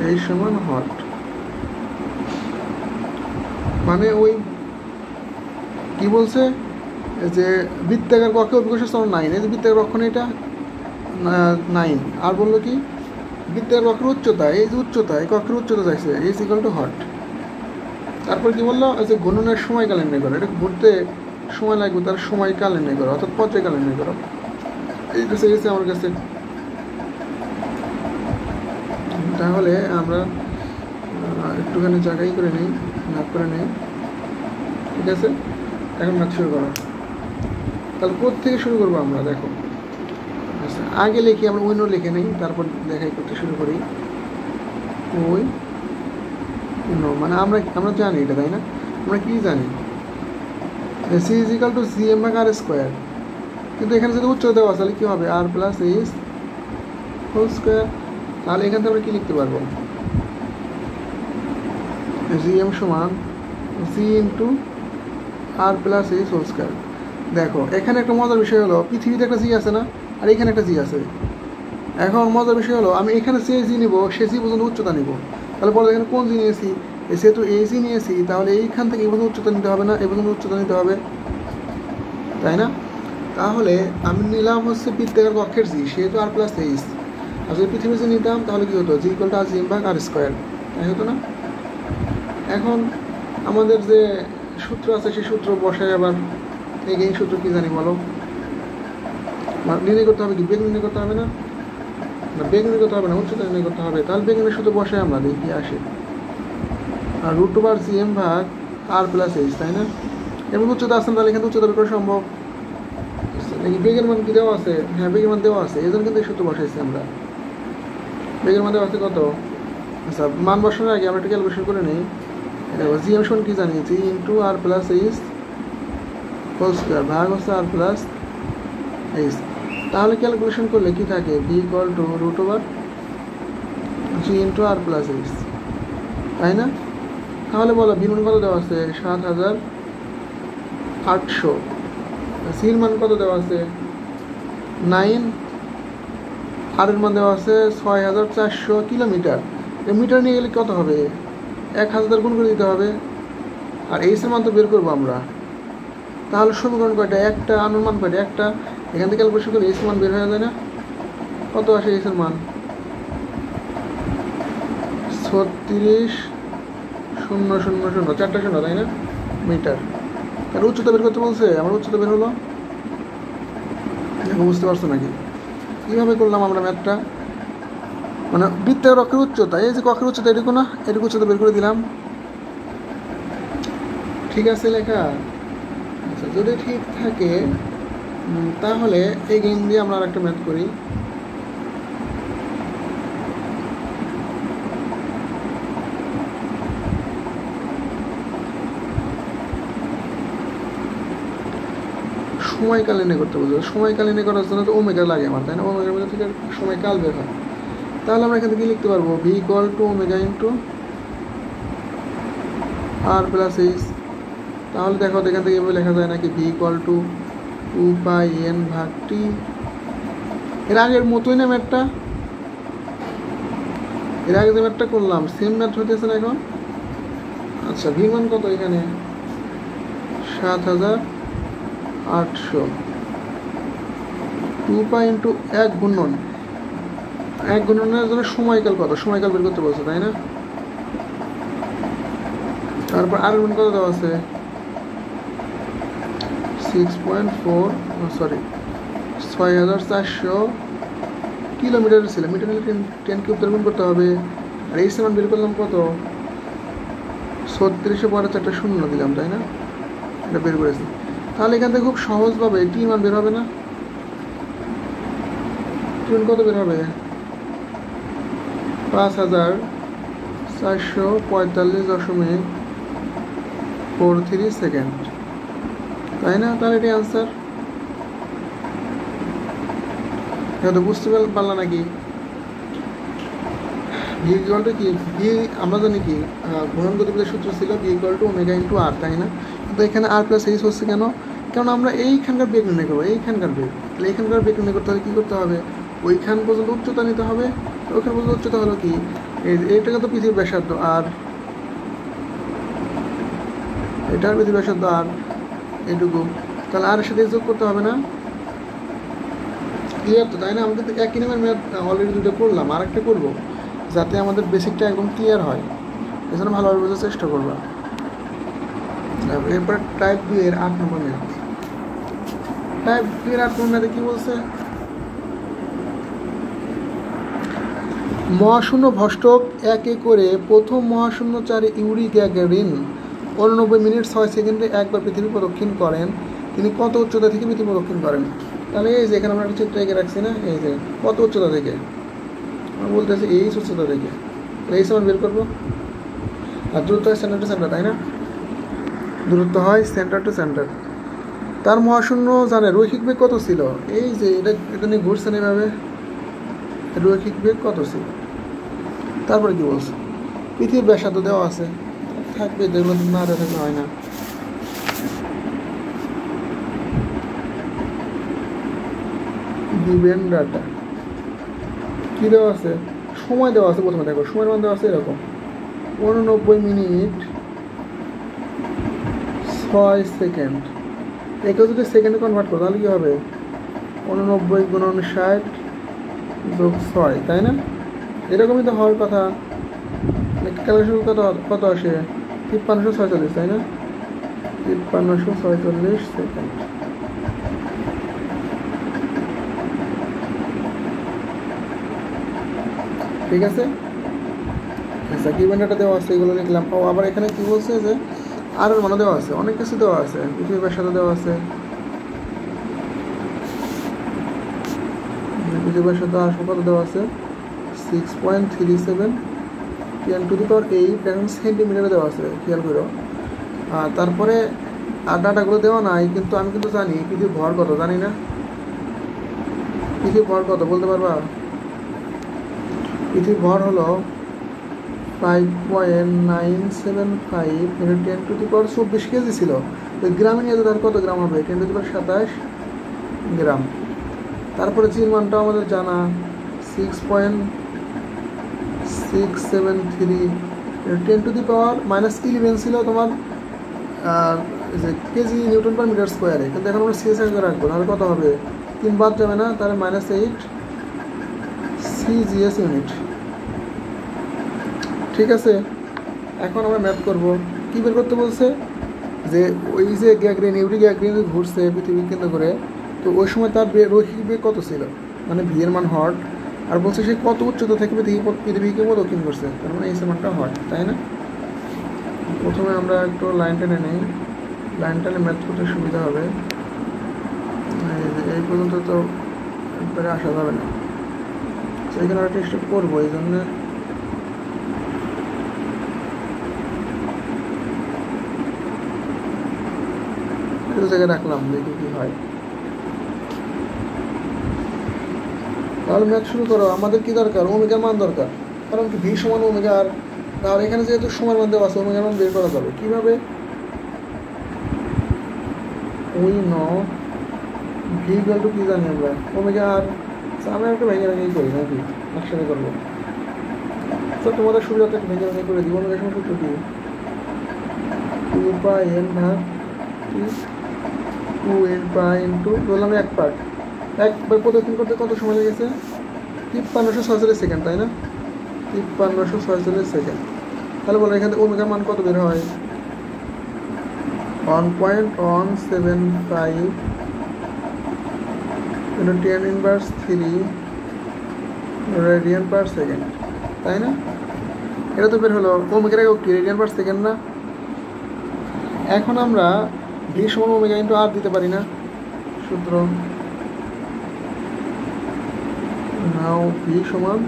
S1: এই সমান হট। মানে ওই কি বলছে যে বৃত্তাকার কক্ষে অভিকর্ষ স্থাপন 9, এই যে বৃত্তাকার কক্ষে এটা 9। আর বললো কি বৃত্তাকার কক্ষের উচ্চতা, এই যে উচ্চতা, এই কক্ষের উচ্চতা চাইছে ইজ ইকুয়াল টু হট। তারপর কি বললো? যে ঘূর্ণনের সময়কাল নির্ণয় করো। এটা ঘুরতে সময় লাগবে, তার সময়কাল নির্ণয় করো, অর্থাৎ পর্যায়কাল নির্ণয় করো। এইটা চেয়েছে আমার কাছে। তাহলে আমরা একটুখানি জায়গায় করে নিই, ভাগ করে নিই, ঠিক আছে? এখন ম্যাথ শুরু করো। তাহলে কোত্থেকে শুরু করবো আমরা? দেখো, আচ্ছা আগে লিখি আমরা, উইনো লিখে নিই, তারপর দেখাই করতে শুরু করি। ওই নো মানে আমরা জানি এটা, তাই না? আমরা কি জানি? C is equal to C M ভাগ আর স্কোয়ার। কিন্তু এখানে যদি উচ্চতা দেওয়া আছে তাহলে কী হবে? আর প্লাস এইচ হোল স্কোয়ার। তাহলে এখান থেকে আমরা কী লিখতে পারবো? জিএম সমান C into R plus H whole square. দেখো এখানে একটা মজার বিষয় হলো পৃথিবীতে একটা জি আছে না, আর এখানে একটা জি আছে। এখন মজার বিষয় হলো আমি এখানে সে জি নিব, সে জি পর্যন্ত উচ্চতা নিব। তাহলে বলো এখানে কোন জি নিয়েছি? যেহেতু এই জি নিয়েছি তাহলে এইখান থেকে এই পর্যন্ত উচ্চতা নিতে হবে না, এই পর্যন্ত উচ্চতা নিতে হবে, তাই না? তাহলে আমি নিলাম হচ্ছে বৃত্তাকার কক্ষের জি, সেহেতু আর প্লাস এইচ। আর যদি পৃথিবীর জি নিতাম তাহলে কী হতো? জি ইকুয়াল টু আর জি ভাগ আর স্কোয়ার, তাই হতো না? এখন আমাদের যে সূত্র আছে সেই সূত্র বসায় আবার এই সূত্র কী জানি বলো? নির্ণয় করতে হবে কি? বেগ নির্ণয় করতে হবে না? বেগ নির্ণয় করতে হবে না, উচ্চতা নির্ণয় করতে হবে। তাহলে বেগের সূত্র বসায় আমরা দেখি কী আসে। আর √2 জিএম ভাগ আর প্লাস এইচ, তাই না? এবং উচ্চতা আসেন, তাহলে এখানে উচ্চতা বের করা সম্ভব। বেগের মান কি দেওয়া আছে? হ্যাঁ বেগের মান দেওয়া আছে, এই জন্য কিন্তু এই সূত্র বসাইছি আমরা। বেগের মান দেওয়া আছে কত? আচ্ছা মান বসানোর আগে আমরা একটা ক্যালকুলেশন করে নিই। দেখো জিএম সমান কি জানি? G into R plus H whole square ভাগ হচ্ছে আর প্লাস এইচ। তাহলে ক্যালকুলেশন করলে কি থাকে? V equal to √2 G into R plus H, তাই না? তাহলে বলো ভির মান কত দেওয়া আছে? 7,800। সির মান কত দেওয়া আছে? 9। আর এর মান দেওয়া আছে 6,400 কিলোমিটার। এই মিটার নিয়ে গেলে কত হবে? 1,000 গুণ করে দিতে হবে। আর এইচ এর মান তো বের করবো আমরা। তাহলে সমীকরণ কয়টা? একটা। আনুর মান কয়টা? একটা। এখান থেকে ক্যালকুলেশন করলে এইচ মান বের হয়ে যায় না? কত আসে এইচ এর মান? 36 0.000 চারটা শূন্য, তাই না? মিটার। আর উচ্চতা বের করতে বলছে, আমার উচ্চতা বের হলো। দেখো বুঝতে পারছো নাকি কীভাবে করলাম আমরা ম্যাথটা? মানে বৃত্তের অক্ষের উচ্চতা, এই যে অক্ষের উচ্চতা এটুকু না, এটুকু উচ্চতা বের করে দিলাম। ঠিক আছে লেখা? আচ্ছা, যদি ঠিক থাকে তাহলে এই গেম দিয়ে আমরা আরেকটা ম্যাথ করি। সময়কালীনে করতে বলছে। সময়কালীনে করার জন্য তো ওমেগা লাগে আমার, তাই না? ওমেগার মধ্যে থেকে সময়কাল বের হয়। তাহলে আমরা এখান থেকে কি লিখতে পারবো? V equal to omega into R plus H. তাহলে দেখো এখান থেকে এভাবে লেখা যায় নাকি? V equal to 2πn/t। এর আগের মতোই না ম্যাথটা, এর আগে যে ম্যাথটা করলাম সেম ম্যাথ হইতেছে না এখন। আচ্ছা, ভি মান কত এখানে? 7800। 2π ইন্টু 1 গুণন, 1 গুণনের জন্য সময়কাল কত? সময়কাল বের করতে বলছে, তাই না? তারপর আর মান কত দেওয়া আছে? 6400 কিলোমিটার ছিল। মিটার নিলে 10 কিউব গুণ করতে হবে। আর এই সমান বের করলাম কত? 36 পরে 4টা শূন্য দিলাম, তাই না? এটা বের করেছি। তাহলে এখান থেকে খুব সহজভাবে টি মান বের হবে না? টি মান কত বের হবে? 5445.43 সেকেন্ড, তাই না? তাহলে এটি আনসার। এটা তো বুঝতে পারলাম নাকি? ভি ইকুয়াল টু কি? ভি আমরা জানি কি ঘূর্ণন গতিবেগের সূত্র ছিল V equal to omega into R, তাই না? কিন্তু এখানে আর প্লাস এইচ হচ্ছে কেন? কারণ আমরা এইখানকার বেগ নির্ণয় করবো, এইখানকার বেগ। তাহলে এইখানকার বেগ নির্ণয় করতে হলে কী করতে হবে? ওইখান পর্যন্ত উচ্চতা নিতে হবে। ওইখান পর্যন্ত উচ্চতা হলো কি? এইটাকে তো পৃথিবীর ব্যাসার্ধ আর, এটার পৃথিবীর ব্যাসার্ধ আর এইটুকু। তাহলে আর সাথে যোগ করতে হবে না? ক্লিয়ার তো, তাই না? আমরা কিন্তু একই নামের ম্যাথ অলরেডি দুটো করলাম, আর একটা করবো যাতে আমাদের বেসিকটা একদম ক্লিয়ার হয়। এজন্য ভালোভাবে বোঝার চেষ্টা করবা। এরপরে টাইপ 2 এর 8 নম্বর ম্যাথ। টাইপ 2 এর 8 নম্বর ম্যাথে কি বলছে? মহাশূন্য ভষ্টক 1 করে প্রথম মহাশূন্য 4 ইউরি গ্যাগারিন 89 মিনিট 6 সেকেন্ডে একবার পৃথিবী প্রদক্ষিণ করেন। তিনি কত উচ্চতা থেকে পৃথিবী প্রদক্ষিণ করেন? তাহলে এই যে এখানে আমরা একটা চিত্র এঁকে রাখছি না, এই যে কত উচ্চতা থেকে আমরা বলতেছি এই উচ্চতা থেকে। এই সমান বের করবো। আর দূরত্ব হয় সেন্টার টু সেন্টার, তাই না? দূরত্ব হয় সেন্টার টু সেন্টার। তার মহাশূন্য জানে রৈখিক বেগ কত ছিল? এই যে এটা নিয়ে ঘুরছেন এইভাবে, রৈখিক বেগ কত ছিল? তারপরে কি বলছে? পৃথিবীর ব্যাসার্ধ দেওয়া আছে, থাকবে, যেগুলো না দেওয়া থাকলে হয় না। গিভেন ডাটা কি দেওয়া আছে? সময় দেওয়া আছে। প্রথমে দেখো সময়ের মান দেওয়া আছে এরকম 89 মিনিট 6 সেকেন্ড। একে যদি সেকেন্ডে কনভার্ট করো তাহলে কী হবে? 89 গুণন 60 যোগ 6, তাই না? এরকমই তো হওয়ার কথা। ক্যালকুলেশন কত আসে? 5346, তাই না? 5346 সেকেন্ড। ঠিক আছে। আচ্ছা, কিউবেন্ডাটা দেওয়া আছে, এগুলো লিখলাম। ও আবার এখানে কি বলছে যে আর এর মানে দেওয়া আছে, অনেক কিছু দেওয়া আছে। পৃথিবীর ব্যাসার্ধ দেওয়া আছে, পৃথিবীর ব্যাসার্ধ আসলে কত দেওয়া আছে? 6.37 10⁸ সেন্টিমিটারে দেওয়া আছে, খেয়াল করো। আর তারপরে আর ডাটাগুলো দেওয়া নাই, কিন্তু আমি কিন্তু জানি পৃথিবীর ভর কত, জানি না? পৃথিবীর ভর কত বলতে পারবা? পৃথিবীর ভর হলো 5.975 10⁻²৪ কেজি ছিল। ওই গ্রামে নিয়ে তার কত গ্রাম হবে? 10⁻27 গ্রাম। তারপরে জির মানটা আমাদের জানা 6.673 10⁻11 ছিল তোমার যে কেজি নিউটন পার মিটার স্কোয়ারে। কিন্তু এখন আমরা সিএস আগে রাখবো, তাহলে কত হবে? 3 বাদ যাবে না, তাহলে -8 সিজিএস ইউনিট। ঠিক আছে। এখন আমরা ম্যাথ করব। কী বের করতে বলছে যে ওই যে গ্যাগ্রিন ইউরি গ্যাগ্রিন ঘুরছে পৃথিবী কেন্দ্র করে, তো ওই সময় তার রৈখিক বেগ কত ছিল, মানে ভি এর মান হট, আর বলছে সে কত উচ্চতা থেকে পৃথিবীকে প্রদক্ষিণ করছে, তার মানে এই মানটা হট, তাই না? প্রথমে আমরা একটু লাইন টেনে নিই, লাইন টেনে ম্যাথ করতে সুবিধা হবে। এই পর্যন্ত তো একবারে আসা যাবে না, সেইখানে একটা স্টেপ করবো, এই জন্য জায়গায় রাখলাম, দেখি কি হয়। তাহলে ম্যাথ শুরু করো। আমাদের কি দরকার? ওমেগার মান দরকার, কারণ কি ভি সমান ওমেগা আর, তাহলে এখানে যেহেতু সময়ের মান দেওয়া আছে ওমেগার মান বের করা যাবে কিভাবে? We know V equal to কি জানি আমরা, ওমেগা আর। আমরা একটু ভেঙে ভেঙেই করি নাকি, একসাথে করবো। তো তোমাদের সুবিধাতে একটু ভেঙে ভেঙে করে দিব। ওমেগা সমান সূত্র কি? 2πn ভাগ 2n পাই ইন্টু, বললাম এক পার্ট, একবার প্রদক্ষিণ করতে কত সময় লেগেছে? 5346 সেকেন্ড, তাই না? 5346 সেকেন্ড। তাহলে বলো এখান থেকে ওমেগার মান কত বের হয়? 1.175 × 10⁻³ রেডিয়ান পার সেকেন্ড, তাই না? এটা তো বের হলো। ওমেগার একক কি? রেডিয়ান পার সেকেন্ড না? এখন আমরা ভি সমান ওমেগা ইন্টু আর দিতে পারি না? সূত্র নাও ভি সমান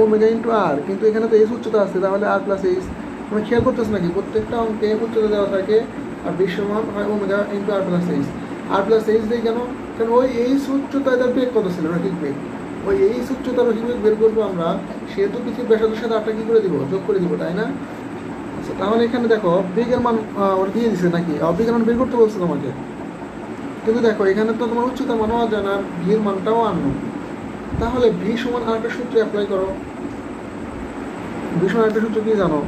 S1: ওমেগা ইন্টু আর, কিন্তু এখানে তো এইচ উচ্চতা আছে, তাহলে আর প্লাস এইচ। আমরা খেয়াল করতেছি নাকি প্রত্যেকটা অঙ্কে উচ্চতা দেওয়া থাকে আর ভি সমান হয় omega into R plus H. আর প্লাস এইচ দেয় কেন? কারণ ওই এইচ উচ্চতায় তার বেগ কত ছিল, রৈখিক বেগ। ওই এইচ উচ্চতার রৈখিক বেগ বের করবো আমরা, সেহেতু পৃথিবীর ব্যাসার্ধের সাথে আটটা কী করে দিব? যোগ করে দিব, তাই না? আচ্ছা, তাহলে এখানে দেখো বেগের মান ওরা দিয়ে দিছে নাকি, বেগের মান বের করতে বলছে তোমাকে, কিন্তু দেখো এখানে তো তোমার উচ্চতার মানও জানা আর ভির মানটাও আনো। তাহলে ভি সমান আরেকটা সূত্র অ্যাপ্লাই করো। ভি সমান আরেকটা সূত্র কি জানো?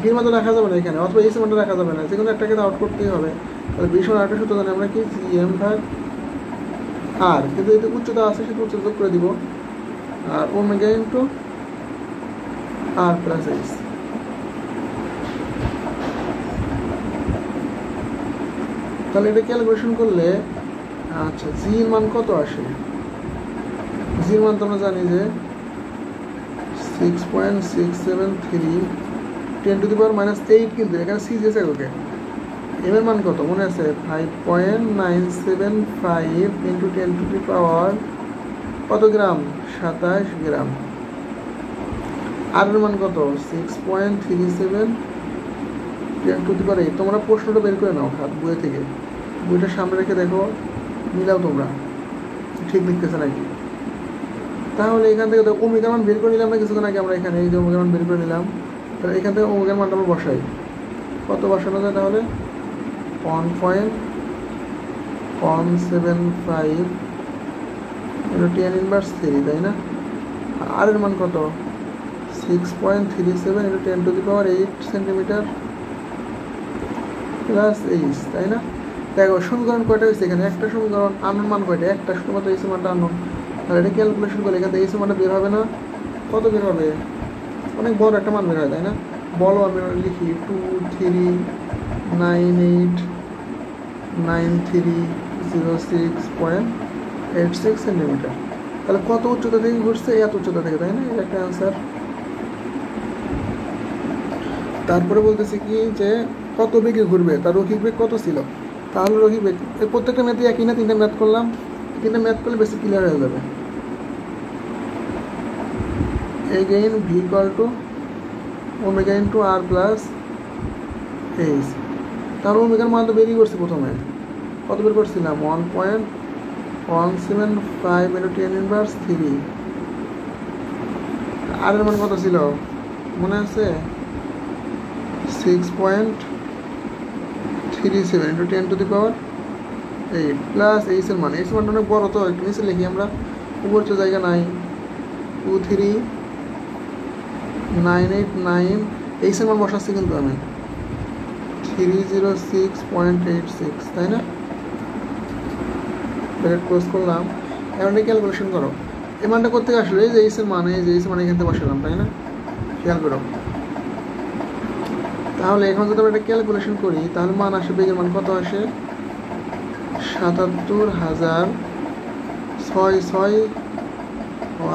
S1: ভির মান তো দেখা যাবে না এখানে, অথবা এই মানটা দেখা যাবে না, যে কোনো একটাকে আউট করতেই হবে। তাহলে ভি সমান আরেকটা সূত্র জানি আমরা কি? জিএম ভাগ আর, কিন্তু এতে উচ্চতা আছে সেটা উচ্চতা যোগ করে দিব, আর omega into R plus H. তাহলে এটা ক্যালকুলেশন করলে আচ্ছা জির মান কত আসে? জির মান তো আমরা জানি যে 6.673 10⁻⁸, কিন্তু এখানে সিজিএস এককে। এম এর মান কত মনে আছে? 5.975 ইন্টু 10⁻, কত গ্রাম? 27 গ্রাম। আর এর মান কত? 6.37 10⁸। তোমরা প্রশ্নটা বের করে নাও খাত বই থেকে, বইটা সামনে রেখে দেখো, মিলাও তোমরা ঠিক লিখতেছে নাকি। তাহলে এখান থেকে ওমেগার মান বের করে নিলাম না কিছুক্ষণ আগে আমরা, এখানে এই যে ওমেগার মান বের করে নিলাম। তাহলে এখান থেকে ওমেগার মানটা আমরা বসাই, কত বসানো যায় তাহলে? 1.175 × 10⁻³, তাই না? আর এর মান কত? 6.37 × 10⁸ সেন্টিমিটার প্লাস এইচ, তাই না? দেখো সমীকরণ কয়টা হয়েছে এখানে? একটা সমীকরণ। আননোন মান কয়টা? একটা, শুধুমাত্র এইচ মানটা আননোন। তাহলে এটা ক্যালকুলেশন করলে এখান থেকে এইচ মানটা বের হবে না? কত বের হবে? অনেক বড় একটা মান বের হয়, তাই না? বলো, আমি লিখি 23989306.86 সেন্টিমিটার। তাহলে কত উচ্চতা থেকে ঘুরছে? এত উচ্চতা থেকে, তাই না? এটা একটা অ্যান্সার। তারপরে বলতেছি কি যে কত বেগে ঘুরবে, তার রৈখিক বেগ কত ছিল। তাহলে রৈখিক বেগ এই প্রত্যেকটা ম্যাথে একই না, তিনটা ম্যাথ করলাম, তিনটা ম্যাথ করলে বেশি ক্লিয়ার হয়ে যাবে। Again V equal to omega into R plus H. তাহলে ওমেগার মান তো বেরিয়ে করছি প্রথমে, কত বের করছিলাম? 1.175 × 10⁻³। আর এর মান কত ছিল মনে আছে? 6.37 × 10⁸ প্লাস এইচ এর মান। এইচ মানটা অনেক বড়, তো একটু নিচে লিখি আমরা, উপর তো জায়গা নাই। 23989, এইচ এর মান বসাচ্ছি কিন্তু আমি 306.86, তাই না? ব্র্যাকেট ক্লোজ করলাম। এখন ক্যালকুলেশন করো, এই মানটা করতে আসলে এই যে এইচ এর মান, এই যে এইচ এর মান এখান থেকে বসালাম, তাই না? খেয়াল করো তাহলে এখন যদি আমরা এটা ক্যালকুলেশন করি তাহলে মান আসে, বেগের মান কত আসে ৭৭,৬০৬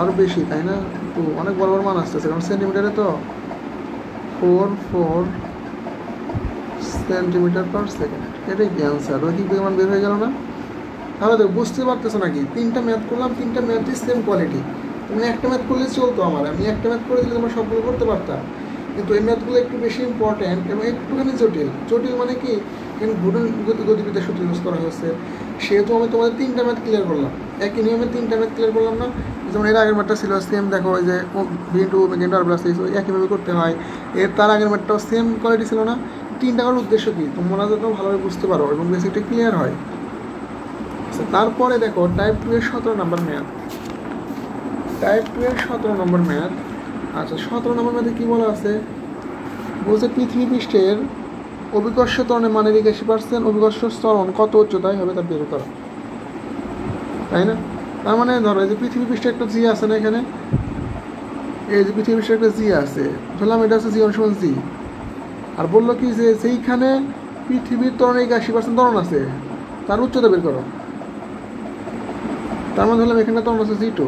S1: আরও বেশি, তাই না? তো অনেক বড় বড় মান আসতেছে, কারণ সেন্টিমিটারে তো 44 সেন্টিমিটার পার সেকেন্ড। এটাই কি অ্যান্সার? রৈখিক বেগের মান বের হয়ে গেল না? তাহলে দেখো বুঝতে পারতেছো নাকি, তিনটা ম্যাথ করলাম, তিনটা ম্যাথই সেম কোয়ালিটি। তুমি একটা ম্যাথ করলে চলতো, আমি একটা ম্যাথ করে দিলে তোমরা সবগুলো করতে পারতাম, কিন্তু এই ম্যাথগুলো একটু বেশি ইম্পর্ট্যান্ট এবং একটুখানি জটিল। জটিল মানে কি, এখানে গতিবিদ্যা সূত্র ইউজ করা হয়েছে, সেহেতু আমি তোমাদের তিনটা ম্যাথ ক্লিয়ার করলাম, একই নিয়মে তিনটা ম্যাথ ক্লিয়ার করলাম না? যেমন এর আগের ম্যাথটা ছিল সেম, দেখো ওই যে V × R + H একইভাবে করতে হয়। তার আগের ম্যাথটাও সেম কোয়ালিটি ছিল না? তিনটা করার উদ্দেশ্য কি, তোমরা যাতে ভালোভাবে বুঝতে পারো এবং বেসিকটা ক্লিয়ার হয়। তারপরে দেখো টাইপ 2 এর 17 নম্বর ম্যাথ। টাইপ 2 এর 17 নম্বর ম্যাথ। আচ্ছা, 17 নম্বর ম্যাথে কী বলা আছে? বলছে পৃথিবী পৃষ্ঠের অভিকর্ষ ত্বরণের মানের 81% অভিকর্ষ ত্বরণ কত উচ্চতায় হবে তা বের করো, তাই না? তার মানে ধরো এই যে পৃথিবী পৃষ্ঠে একটা জি আছে না, এখানে এই যে পৃথিবী পৃষ্ঠে একটা জি আছে, ধরলাম এটা আছে জি1 = জি, আর বললো কি যে সেইখানে পৃথিবীর ত্বরণের 81% ত্বরণ আছে, তার উচ্চতা বের করো। তার মানে ধরলাম এখানে ত্বরণ আছে জি2,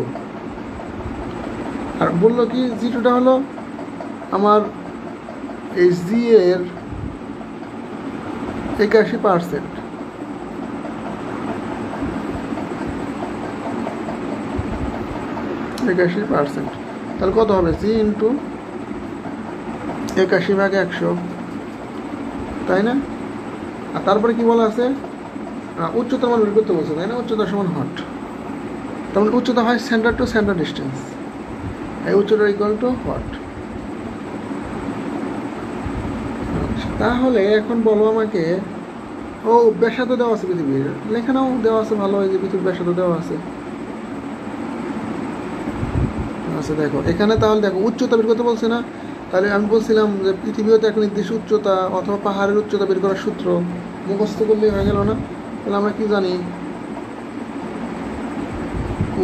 S1: আর বললো কি জি2টা হলো আমার এই জি এর 81%। তাহলে কত হবে? জি × 81/100, তাই না? আর তারপরে কি বলা আছে? উচ্চতার মান বের করতে বলছে, তাই না? উচ্চতা সমান হট, তার মানে উচ্চতা হয় সেন্টার টু সেন্টার ডিস্টেন্স, এই উচ্চতা ইকুয়াল টু হট। তাহলে এখন বলো আমাকে, ও ব্যাসার্ধ দেওয়া আছে পৃথিবীর, লেখানাও দেওয়া আছে, ভালো হয় যে পৃথিবীর ব্যাসার্ধ দেওয়া আছে। আচ্ছা দেখো এখানে, তাহলে দেখো উচ্চতা বের করতে বলছে না? তাহলে আমি বলছিলাম যে পৃথিবী হতে একটা নির্দিষ্ট উচ্চতা অথবা পাহাড়ের উচ্চতা বের করার সূত্র মুখস্থ করলেই হয়ে গেল না? তাহলে আমরা কি জানি?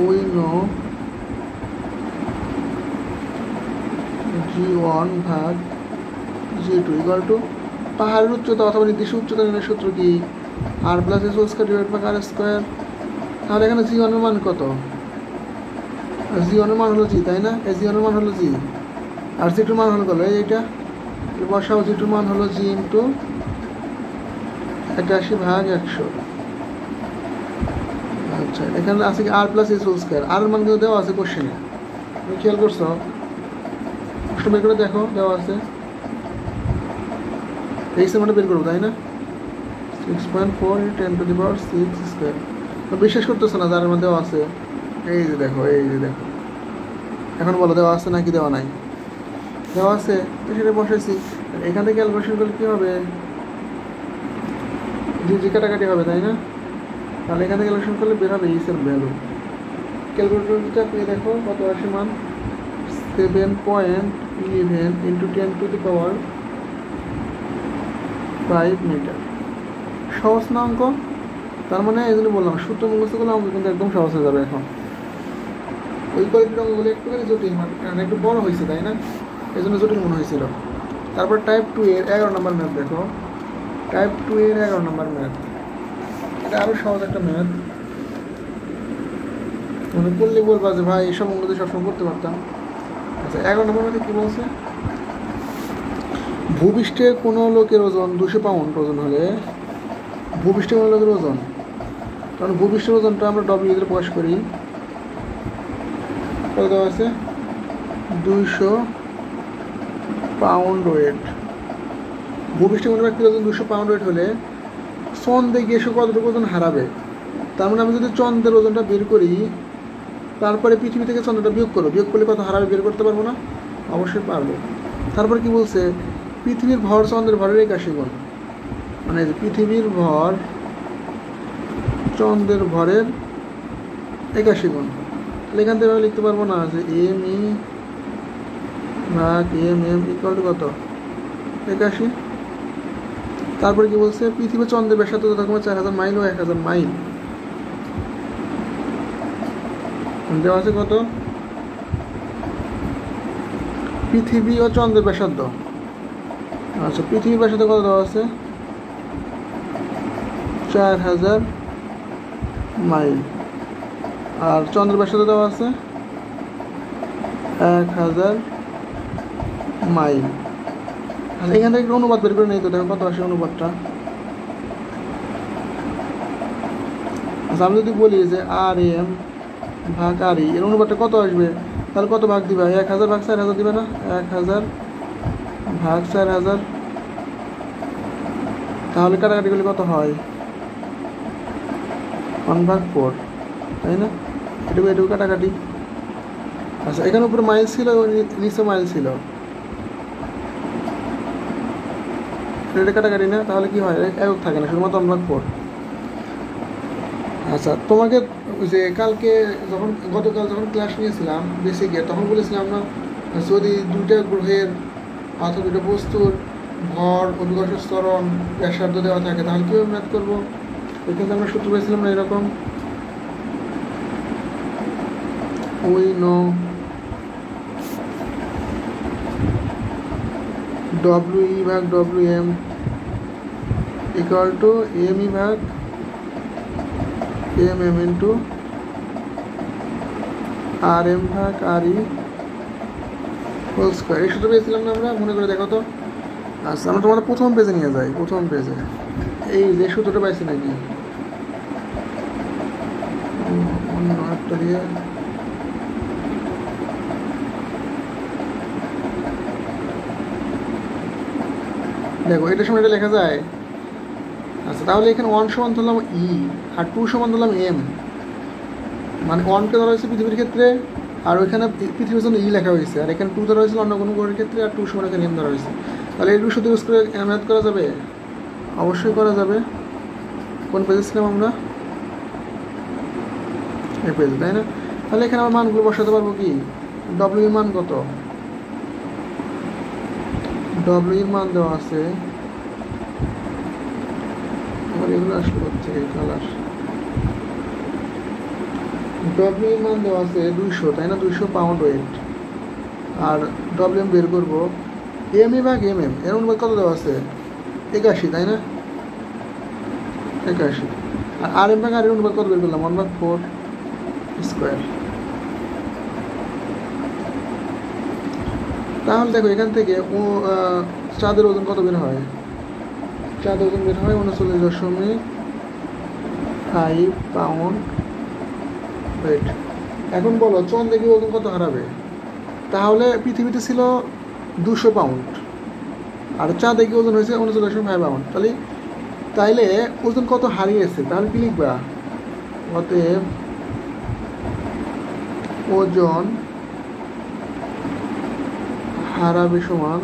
S1: we know g1/g2 = পাহাড়ের উচ্চতা অথবা নির্দিষ্ট উচ্চতা নির্ণয়ের সূত্র কি? r + h² r²। তাহলে এখানে g1 এর মান কত? g1 এর মান হলো জি, তাই না? এই g1 এর মান হলো জি, আর g2 এর মান হলো কত? এইটা বসাও, g2 এর মান হলো g × 81/100। আচ্ছা, এখানে আছে কি r + h², আর এর মান কিন্তু দেওয়া আছে কোশ্চেনে, তুমি খেয়াল করছো? প্রশ্ন বের করে দেখো, দেওয়া আছে এই মানটা বের করবো, তাই না? 6.4 × 10⁶² তো বিশ্বাস করতেছো না, যার মধ্যে দেওয়া আছে। এই যে দেখো, এই যে দেখো, এখন বলো দেওয়া আছে নাকি দেওয়া নাই? দেওয়া আছে, তো সেটা বসাইছি। এখান থেকে ক্যালকুলেশন করলে কী হবে? জি কাটাকাটি হবে, তাই না? তাহলে এখানে ক্যালকুলেশন করলে বের হবে ইসের ভ্যালু। ক্যালকুলেটরটা পেয়ে দেখো কত আসে মান, 7.11 × 10⁵ মিটার। সহজ না অঙ্ক? তার মানে এই জন্য বললাম সূত্র মুখস্থ করলে অঙ্ক কিন্তু একদম সহজ হয়ে যাবে। এখন ওই কোয়ালিটির অঙ্কগুলো একটুখানি জটিল, মানে একটু বড় হয়েছে, তাই না? এই জন্য জটিল মনে হয়েছিল। তারপর টাইপ 2 এর 11 নম্বর ম্যাথ দেখো। টাইপ 2 এর 11 নম্বর ম্যাথ, এটা আরও সহজ একটা ম্যাথ। মনে করলে বলবা যে ভাই এসব অঙ্ক তো সবসময় করতে পারতাম। আচ্ছা, 11 নম্বর ম্যাথে কী বলছে? ভূপৃষ্ঠে কোনো লোকের ওজন 200 পাউন্ড ওজন হলে, ভূপৃষ্ঠে কোনো লোকের ওজন, কারণ ভূপৃষ্ঠের ওজনটা আমরা ডব্লিউ দিয়ে প্রকাশ করি, কত দেওয়া আছে? 200 পাউন্ড ওয়েট। ভূপৃষ্ঠে কোনো ব্যক্তির ওজন 200 পাউন্ড ওয়েট হলে চন্দ্রে গিয়ে সে কতটুকু ওজন হারাবে? তার মানে আমি যদি চন্দ্রের ওজনটা বের করি, তারপরে পৃথিবী থেকে চন্দ্রটা বিয়োগ করবো, বিয়োগ করলে কত হারাবে বের করতে পারবো না? অবশ্যই পারবো। তারপর কি বলছে? পৃথিবীর ভর চন্দ্রের ভরের 81 গুণ, মানে পৃথিবীর ভর চন্দ্রের ভরের 81 গুণ। তাহলে এখান থেকে লিখতে পারবো না যে m/m = কত? 81। তারপরে কি বলছে? পৃথিবী চন্দ্রের ব্যাসার্ধ যথাক্রমে 4000 মাইল ও 1000 মাইল। দেওয়া আছে কত? পৃথিবী ও চন্দ্রের ব্যাসার্ধ আচ্ছা, পৃথিবীর ব্যাসার্ধ কত দেওয়া আছে? 4000 মাইল। আর চন্দ্রের ব্যাসার্ধ দেওয়া আছে 1000 মাইল। আচ্ছা, এখান থেকে অনুপাত বের করে নেই তো, দেখো কত আসে অনুপাতটা। আচ্ছা, আমি যদি বলি যে আর এম ভাগ আর ই, এর অনুপাতটা কত আসবে, তাহলে কত ভাগ দিবা? 1000 ভাগ 4000 দিবে না? 1000 ভাগ 4000। তাহলে কাটাকাটি করলে কত হয়? 1/4, তাই না? এটুকু কাটাকাটি। আচ্ছা, এখানে উপরে মাইল ছিল, নিচে মাইল ছিল, এটা কাটাকাটি না? তাহলে কি হয়? একক থাকে না, শুধুমাত্র 1/4। আচ্ছা, তোমাকে যে কালকে গতকাল যখন ক্লাস নিয়েছিলাম বেসিকে, তখন বলেছিলাম না, যদি দুইটা গ্রহের অথবা দুটো বস্তুর ভর, অভিকর্ষ ত্বরণ, ব্যাসার্ধ দেওয়া থাকে, তাহলে কীভাবে ম্যাথ করবো? এখানে আমরা সূত্র পেয়েছিলাম না এরকম, উই নো WE ভাগ WM ইকুয়াল টু ME ভাগ MM ইন্টু RM ভাগ RE হোল স্কোয়ার। এই সূত্র পেয়েছিলাম না আমরা? মনে করে দেখো তো। আচ্ছা, আমরা তোমাদের প্রথম পেজে নিয়ে যাই। প্রথম পেজে এই যে সূত্রটা পাইছি নাকি, অন্য একটা দিয়ে দেখো, এটার সময় এটা লেখা যায়। আচ্ছা, তাহলে এখানে 1 সমান ধরলাম ই আর 2 সমান ধরলাম এম, মানে 1কে ধরা হয়েছে পৃথিবীর ক্ষেত্রে, আর ওইখানে পৃথিবীর জন্য ই লেখা হয়েছে, আর এখানে 2 ধরা হয়েছিল অন্য কোনো গ্রহের ক্ষেত্রে, আর 2 সমান এখানে এম ধরা হয়েছে। তাহলে এই 2 সূত্র ইউজ করে ম্যাথ করা যাবে? অবশ্যই করা যাবে। কোন পেজে ছিলাম আমরা? এই পেজে, তাই না? তাহলে এখানে আমরা মানগুলো বসাতে পারবো কি? ডব্লিউ এর মান কত? ডব্লিউ এর মান দেওয়া আছে, আমার এগুলো আসলে হচ্ছে এই কালার। ডব্লিউ এর মান দেওয়া আছে 200, তাই না? 200 পাউন্ড ওয়েট। আর ডব্লিউ এম বের করবো, এমই ভাগ MM, এর অনুপাত কত দেওয়া আছে? 81, তাই না? 81। আর RM ভাগ আর এর অনুপাত কত বের করলাম? 1/4 স্কোয়ার। তাহলে দেখো, এখান থেকে চাঁদের ওজন কত বের হয়? চাঁদের ওজন বের হয় 39.5 পাউন্ড ওয়েট। এখন বলো, চন্দ্রে কি ওজন কত হারাবে? তাহলে পৃথিবীতে ছিল 200 পাউন্ড, আর চাঁদে কি ওজন হয়েছে 39.5 পাউন্ড। তাইলে ওজন কত হারিয়েছে? তাহলে কি লিখবা? অতএব ওজন হারাবে সমান,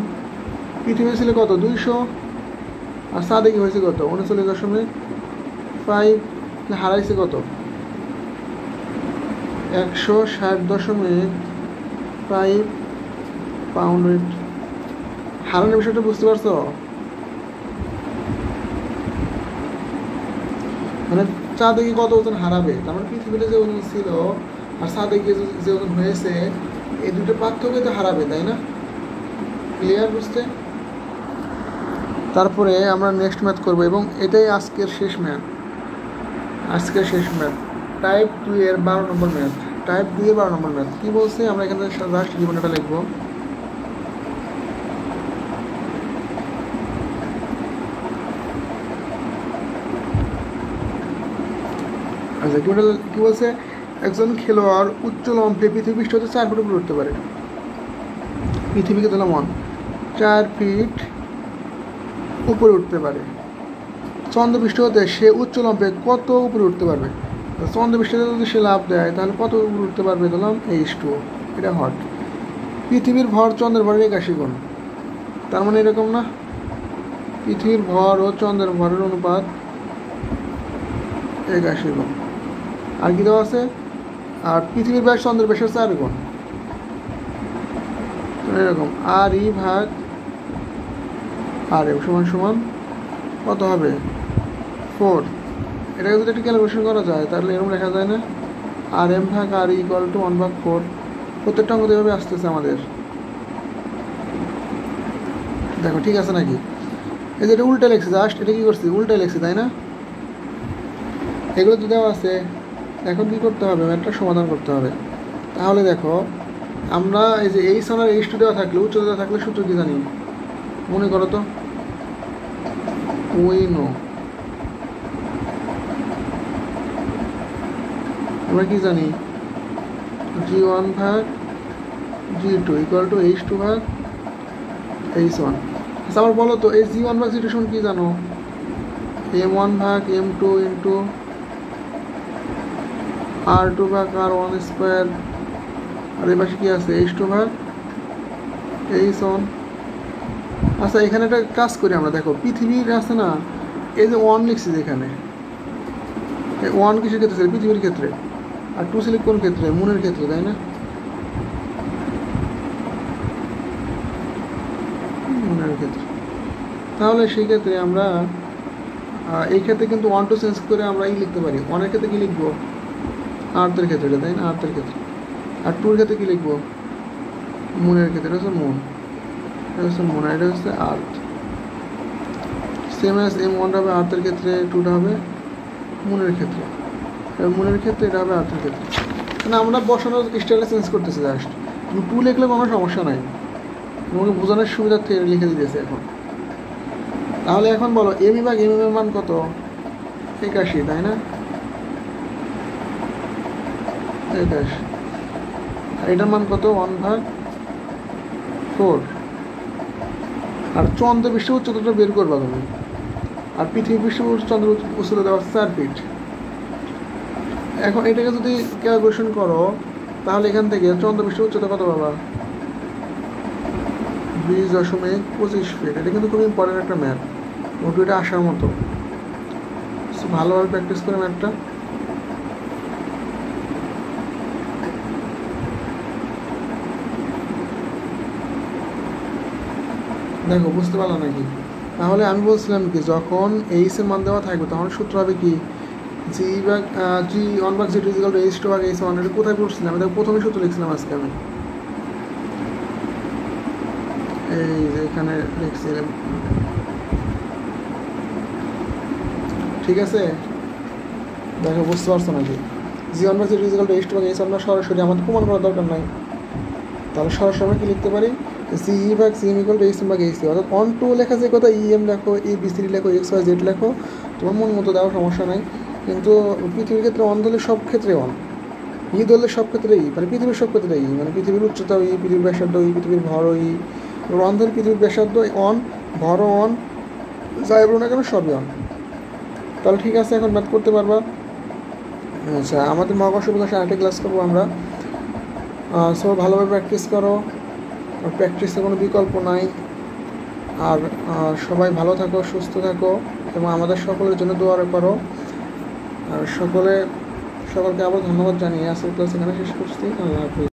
S1: পৃথিবী ছিল কত? 200, আর চাঁদে কি হয়েছে কত? 39.5, হারাইছে কত? 160.5 পাউন্ড ওয়েট। হারানোর বিষয়টা বুঝতে পারছো? মানে চাঁদে কি কত ওজন হারাবে, তার মানে পৃথিবীতে যে ওজন ছিল আর চাঁদে গিয়ে যে ওজন হয়েছে, এই দুটো পার্থক্য তো হারাবে, তাই না? ক্লিয়ার বুঝতে? তারপরে আমরা নেক্সট ম্যাথ করবো, এবং এটাই আজকের শেষ ম্যাথ। টাইপ 2 এর 12 নম্বর ম্যাথ। টাইপ 2 এর 12 নম্বর ম্যাথ কী বলছে? আমরা এখানে জাস্ট জীবনটা লিখবো। আচ্ছা, কি বলছে? একজন খেলোয়াড় উচ্চ লম্ফে পৃথিবী পৃষ্ঠ হতে 4 ফুট উপরে উঠতে পারে। পৃথিবীকে ধরলাম 4 ফিট উপরে উঠতে পারে। চন্দ্রপৃষ্ঠ হতে সে উচ্চ লম্ফে কত উপরে উঠতে পারবে? চন্দ্রপৃষ্ঠে যদি সে লাভ দেয়, তাহলে কত উপরে উঠতে পারবে? ধরলাম H2, এটা হট। পৃথিবীর ভর চন্দ্রের ভরের 81 গুণ, তার মানে এরকম না? পৃথিবীর ভর ও চন্দ্রের ভরের অনুপাত 81 গুণ। আর কি দেওয়া আছে? আর পৃথিবীর ব্যাস চন্দ্রের ব্যাসের 4 গুণ, এরকম। আর ই ভাগ আর এম সমান কত হবে? 4। এটাকে যদি একটু ক্যালকুলেশন করা যায়, তাহলে এরকম লেখা যায় না? আর এম ভাগ আর ইকুয়াল টু 1/4। প্রত্যেকটা অঙ্ক এভাবে আসতেছে আমাদের। দেখো ঠিক আছে নাকি? এই যে এটা উল্টে লেখছে, জাস্ট এটা কী করছি, উল্টে লেখছে, তাই না? এগুলো তো দেওয়া আছে। এখন কী করতে হবে, ম্যাথটা সমাধান করতে হবে। তাহলে দেখো আমরা এই যে এইচ আর এইচ টু দেওয়া থাকলে, উচ্চতা দেওয়া থাকলে সূত্র কী জানি, মনে করো তো। উই নো, আমরা কি জানি, G1 ভাগ G2 ইকুয়াল টু H2 ভাগ H1। আচ্ছা আবার বলো তো, এই G1 ভাগ G2 সমান কি জানো, M1 ভাগ M2 ইন্টু R2 ভাগ R1 স্কোয়ার, আর এই পাশে কি আছে, H2 ভাগ H1। আচ্ছা এখানে একটা কাজ করি আমরা, দেখো পৃথিবীর আছে না, এই যে 1 লিখছি যেখানে, এই 1 কিসের ক্ষেত্রে, পৃথিবীর ক্ষেত্রে, আর 2 সিলেক্ট কোন ক্ষেত্রে, মুনের ক্ষেত্রে, তাই না? মুনের ক্ষেত্রে। তাহলে সেই ক্ষেত্রে আমরা এই ক্ষেত্রে কিন্তু 1 2 চেঞ্জ করে আমরা লিখতে পারি। 1-এর ক্ষেত্রে কী লিখবো, আর্থের ক্ষেত্রে, তাই না, আর্থের ক্ষেত্রে। আর 2-এর ক্ষেত্রে কী লিখবো, মুনের ক্ষেত্রে, এটা হচ্ছে মুন, এটা হচ্ছে মুন, আর এটা হচ্ছে আর্থ। সেম অ্যাজ M1 হবে আর্থের ক্ষেত্রে, 2টা হবে মুনের ক্ষেত্রে, মুনের ক্ষেত্রে এটা হবে আর্থের ক্ষেত্রে। মানে আমরা বসানোর স্টাইলটা চেঞ্জ করতেছি জাস্ট। তুমি 2 লিখলে কোনো সমস্যা নাই, তোমাকে বোঝানোর সুবিধার্থে লিখে দিতেছে এখন। তাহলে এখন বলো এম ভাগ এম এর মান কত, 81, তাই না, 81। আর এটার মান কত, 1/4। আর চন্দ্র পৃষ্ঠ উচ্চতাটা বের করবা তুমি, আর পৃথিবী পৃষ্ঠ চন্দ্র উচ্চতা দেওয়া 4 ফিট। এখন এটাকে যদি ক্যালকুলেশন করো, তাহলে এখান থেকে চন্দ্র পৃষ্ঠ উচ্চতা কত পাবা, 20.25 ফিট। এটা কিন্তু খুব ইম্পর্টেন্ট একটা ম্যাথ, মোটামুটি আসার মতো। ভালোভাবে প্র্যাকটিস করে ম্যাথটা। দেখো বুঝতে পারলাম নাকি? তাহলে আমি বলছিলাম কি, যখন এইচ এর মান দেওয়া থাকবে তখন সূত্র হবে কি, G1 ভাগ G2 ইকুয়াল টু H2 ভাগ H1। এটা কোথায় পড়ছিলাম, এটা প্রথমে সূত্র লিখছিলাম আজকে আমি, এই যে এখানে লিখছিলাম, ঠিক আছে? দেখো বুঝতে পারছো নাকি, G1 ভাগ G2 ইকুয়াল টু H2 ভাগ H1 না, সরাসরি আমাদের প্রমাণ করার দরকার নাই। তাহলে সরাসরি আমরা কি লিখতে পারি, CE ভাগ CM ইকুয়াল টু HM ভাগ HC। অর্থাৎ 1 2 লেখা যে কথা, EM লেখো, ABCD লেখো, XYZ লেখো, তোমার মন মতো দেওয়ার সমস্যা নাই। কিন্তু পৃথিবীর ক্ষেত্রে 1 ধরলে সব ক্ষেত্রে 1, ই ধরলে সব ক্ষেত্রে ই, মানে পৃথিবীর সব ক্ষেত্রে ই, মানে পৃথিবীর উচ্চতাও ই, পৃথিবীর ব্যাসার্ধ ই, পৃথিবীর ভরও ই। 1 ধরলে পৃথিবীর ব্যাসার্ধ 1, ভরও 1, যাই বলো না কেন সবই 1। তাহলে ঠিক আছে, এখন ম্যাথ করতে পারবা। আচ্ছা, আমাদের মহাকর্ষ বিকাশে আরেকটা ক্লাস করবো আমরা। সব ভালোভাবে প্র্যাকটিস করো, প্র্যাকটিসের কোনো বিকল্প নাই। আর সবাই ভালো থাকো, সুস্থ থাকো, এবং আমাদের সকলের জন্য দোয়া করো। আর সকলকে আবার ধন্যবাদ জানিয়ে আজকের ক্লাস এখানে শেষ করছি। আল্লাহ হাফিজ।